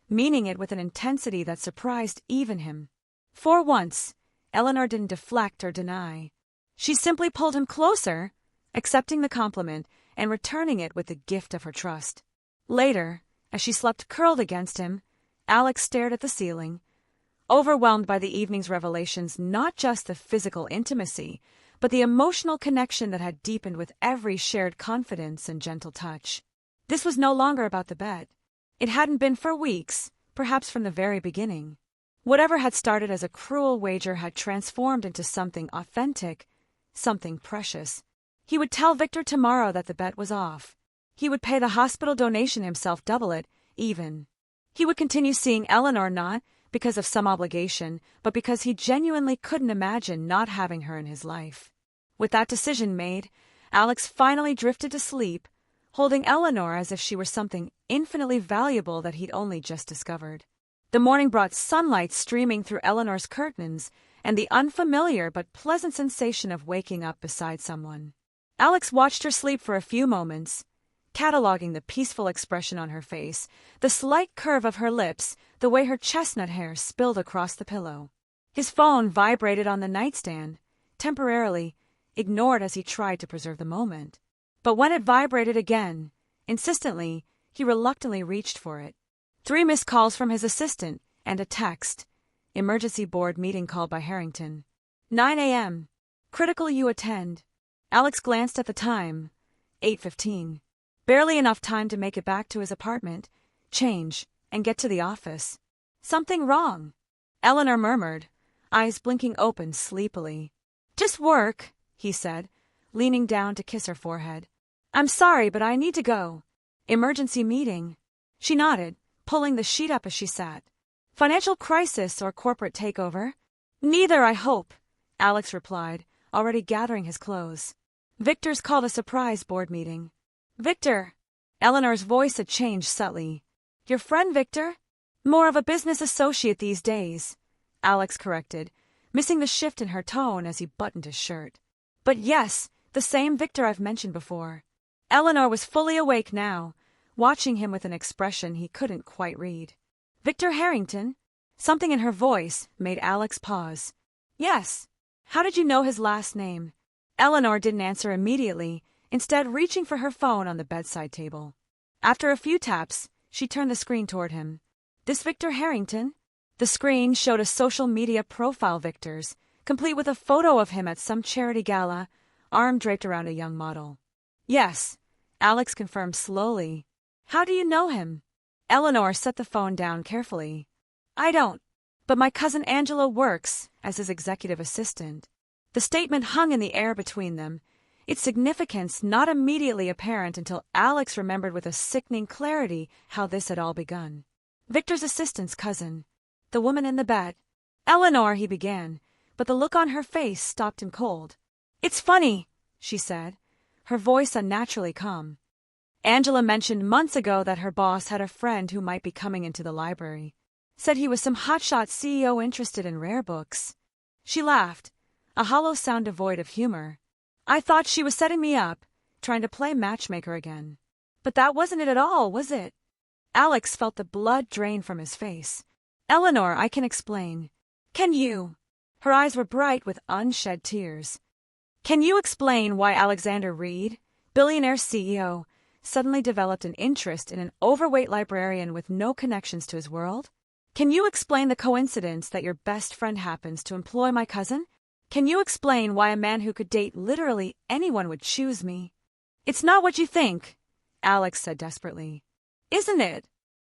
meaning it with an intensity that surprised even him. For once, Eleanor didn't deflect or deny. She simply pulled him closer, accepting the compliment and returning it with the gift of her trust. Later, as she slept curled against him, Alex stared at the ceiling, overwhelmed by the evening's revelations, not just the physical intimacy, but the emotional connection that had deepened with every shared confidence and gentle touch. This was no longer about the bed. It hadn't been for weeks, perhaps from the very beginning. Whatever had started as a cruel wager had transformed into something authentic, something precious. He would tell Victor tomorrow that the bet was off. He would pay the hospital donation himself, double it, even. He would continue seeing Eleanor, not because of some obligation, but because he genuinely couldn't imagine not having her in his life. With that decision made, Alex finally drifted to sleep, holding Eleanor as if she were something infinitely valuable that he'd only just discovered. The morning brought sunlight streaming through Eleanor's curtains and the unfamiliar but pleasant sensation of waking up beside someone. Alex watched her sleep for a few moments, cataloging the peaceful expression on her face, the slight curve of her lips, the way her chestnut hair spilled across the pillow. His phone vibrated on the nightstand, temporarily ignored as he tried to preserve the moment. But when it vibrated again, insistently, he reluctantly reached for it. 3 missed calls from his assistant and a text. Emergency board meeting called by Harrington. 9 a.m. Critical you attend. Alex glanced at the time. 8:15. Barely enough time to make it back to his apartment, change, and get to the office. Something wrong? Eleanor murmured, eyes blinking open sleepily. Just work, he said, leaning down to kiss her forehead. I'm sorry, but I need to go. Emergency meeting. She nodded, pulling the sheet up as she sat. Financial crisis or corporate takeover? Neither, I hope, Alex replied, already gathering his clothes. Victor's called a surprise board meeting. Victor. Eleanor's voice had changed subtly. Your friend Victor? More of a business associate these days, Alex corrected, missing the shift in her tone as he buttoned his shirt. But yes, the same Victor I've mentioned before. Eleanor was fully awake now, watching him with an expression he couldn't quite read. Victor Harrington? Something in her voice made Alex pause. Yes. How did you know his last name? Eleanor didn't answer immediately, instead reaching for her phone on the bedside table. After a few taps, she turned the screen toward him. This Victor Harrington? The screen showed a social media profile of Victor's, complete with a photo of him at some charity gala, arm draped around a young model. Yes, Alex confirmed slowly. How do you know him? Eleanor set the phone down carefully. I don't, but my cousin Angela works as his executive assistant. The statement hung in the air between them, its significance not immediately apparent until Alex remembered with a sickening clarity how this had all begun. Victor's assistant's cousin, the woman in the bed. Eleanor, he began, but the look on her face stopped him cold. It's funny, she said, her voice unnaturally calm. Angela mentioned months ago that her boss had a friend who might be coming into the library. Said he was some hotshot CEO interested in rare books. She laughed, a hollow sound devoid of humor. I thought she was setting me up, trying to play matchmaker again. But that wasn't it at all, was it? Alex felt the blood drain from his face. Eleanor, I can explain. Can you? Her eyes were bright with unshed tears. Can you explain why Alexander Reid, billionaire CEO, suddenly developed an interest in an overweight librarian with no connections to his world? Can you explain the coincidence that your best friend happens to employ my cousin? Can you explain why a man who could date literally anyone would choose me? It's not what you think, Alex said desperately. Isn't it?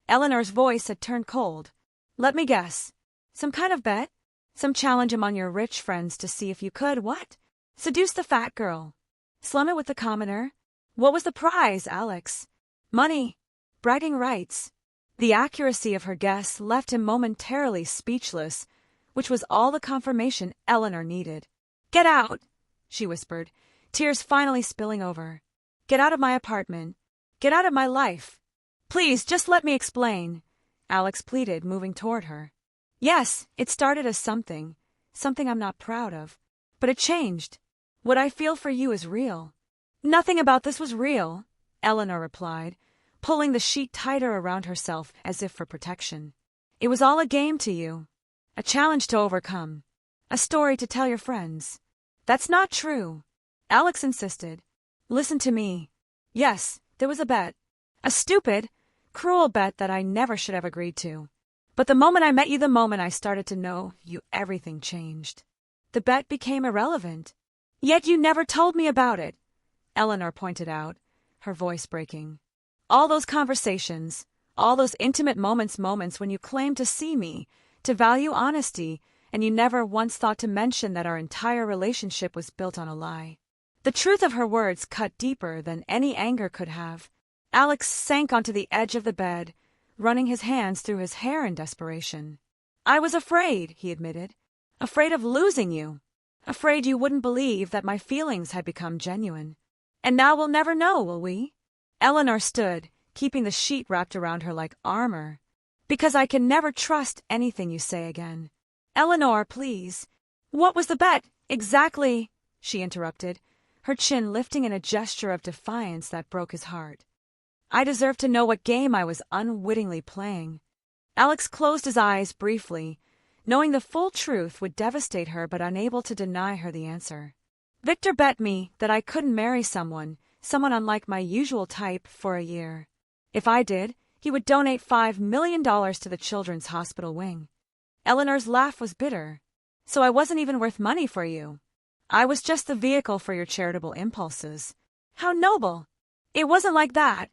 Eleanor's voice had turned cold. Let me guess. Some kind of bet? Some challenge among your rich friends to see if you could, what? Seduce the fat girl. Slum it with the commoner? What was the prize, Alex? Money. Bragging rights. The accuracy of her guess left him momentarily speechless, which was all the confirmation Eleanor needed. Get out, she whispered, tears finally spilling over. Get out of my apartment. Get out of my life. Please, just let me explain, Alex pleaded, moving toward her. Yes, it started as something I'm not proud of. But it changed. What I feel for you is real. Nothing about this was real, Eleanor replied, pulling the sheet tighter around herself as if for protection. It was all a game to you. A challenge to overcome. A story to tell your friends. That's not true, Alex insisted. Listen to me. Yes, there was a bet. A stupid, cruel bet that I never should have agreed to. But the moment I met you, the moment I started to know you, everything changed. The bet became irrelevant. Yet you never told me about it, Eleanor pointed out, her voice breaking. All those conversations, all those intimate moments when you claimed to see me, to value honesty, and you never once thought to mention that our entire relationship was built on a lie. The truth of her words cut deeper than any anger could have. Alex sank onto the edge of the bed, running his hands through his hair in desperation. I was afraid, he admitted. Afraid of losing you. Afraid you wouldn't believe that my feelings had become genuine. And now we'll never know, will we? Eleanor stood, keeping the sheet wrapped around her like armor. Because I can never trust anything you say again. Eleanor, please. What was the bet, exactly? She interrupted, her chin lifting in a gesture of defiance that broke his heart. I deserve to know what game I was unwittingly playing. Alex closed his eyes briefly, knowing the full truth would devastate her but unable to deny her the answer. Victor bet me that I couldn't marry someone unlike my usual type, for a year. If I did, he would donate $5 million to the children's hospital wing. Eleanor's laugh was bitter. So I wasn't even worth money for you. I was just the vehicle for your charitable impulses. How noble! It wasn't like that,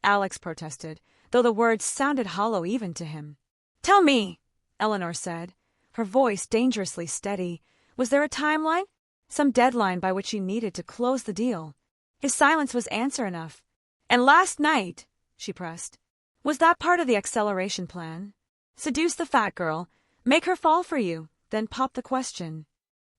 Alex protested, though the words sounded hollow even to him. Tell me, Eleanor said, her voice dangerously steady. Was there a timeline? Some deadline by which you needed to close the deal? His silence was answer enough. And last night, she pressed, was that part of the acceleration plan? Seduce the fat girl, make her fall for you, then pop the question.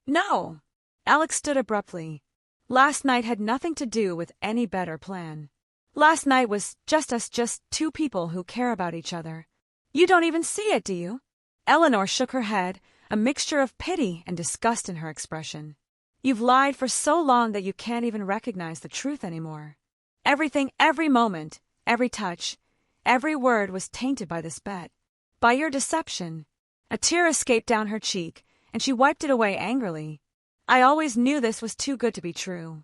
No. Alex stood abruptly. Last night had nothing to do with any better plan. Last night was just us, just two people who care about each other. You don't even see it, do you? Eleanor shook her head, a mixture of pity and disgust in her expression. You've lied for so long that you can't even recognize the truth anymore. Everything, every moment, every touch, every word was tainted by this bet. By your deception. A tear escaped down her cheek, and she wiped it away angrily. I always knew this was too good to be true.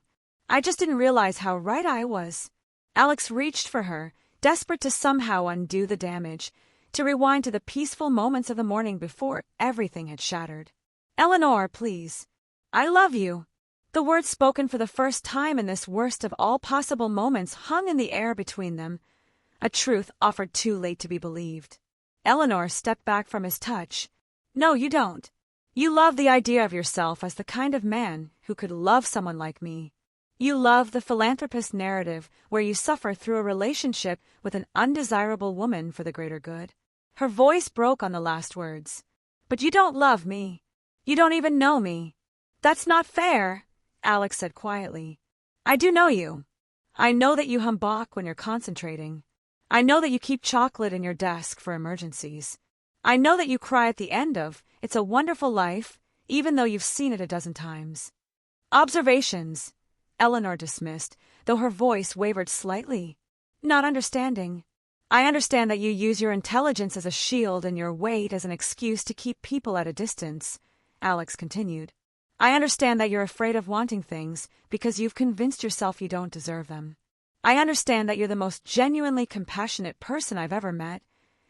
I just didn't realize how right I was. Alex reached for her, desperate to somehow undo the damage, to rewind to the peaceful moments of the morning before everything had shattered. Eleanor, please. I love you. The words spoken for the first time in this worst of all possible moments hung in the air between them, a truth offered too late to be believed. Eleanor stepped back from his touch. No, you don't. You love the idea of yourself as the kind of man who could love someone like me. You love the philanthropist narrative where you suffer through a relationship with an undesirable woman for the greater good. Her voice broke on the last words. But you don't love me. You don't even know me. That's not fair, Alex said quietly. I do know you. I know that you hum Bach when you're concentrating. I know that you keep chocolate in your desk for emergencies. I know that you cry at the end of It's a Wonderful Life, even though you've seen it a dozen times. Observations, Eleanor dismissed, though her voice wavered slightly. Not understanding. I understand that you use your intelligence as a shield and your weight as an excuse to keep people at a distance, Alex continued. I understand that you're afraid of wanting things because you've convinced yourself you don't deserve them. I understand that you're the most genuinely compassionate person I've ever met,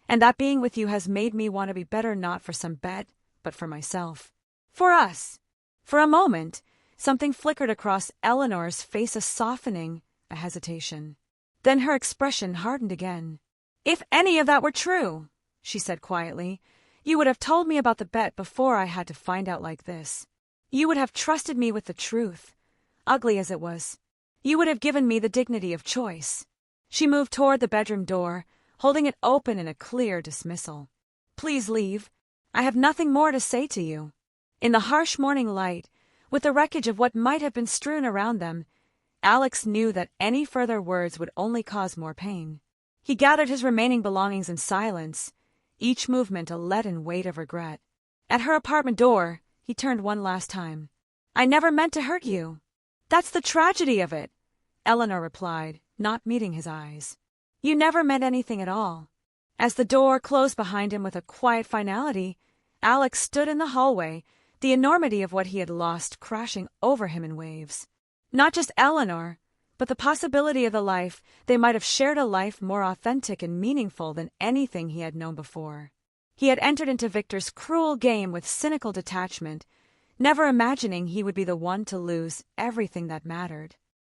and that being with you has made me want to be better not for some bet, but for myself. For us. For a moment, something flickered across Eleanor's face, a softening, a hesitation. Then her expression hardened again. If any of that were true, she said quietly, You would have told me about the bet before I had to find out like this. You would have trusted me with the truth, ugly as it was. You would have given me the dignity of choice. She moved toward the bedroom door, holding it open in a clear dismissal. Please leave. I have nothing more to say to you. In the harsh morning light, with the wreckage of what might have been strewn around them, Alex knew that any further words would only cause more pain. He gathered his remaining belongings in silence, each movement a leaden weight of regret. At her apartment door, he turned one last time. I never meant to hurt you. That's the tragedy of it, Eleanor replied, not meeting his eyes. You never meant anything at all. As the door closed behind him with a quiet finality, Alex stood in the hallway, the enormity of what he had lost crashing over him in waves. Not just Eleanor, but the possibility of the life they might have shared, a life more authentic and meaningful than anything he had known before. He had entered into Victor's cruel game with cynical detachment, never imagining he would be the one to lose everything that mattered.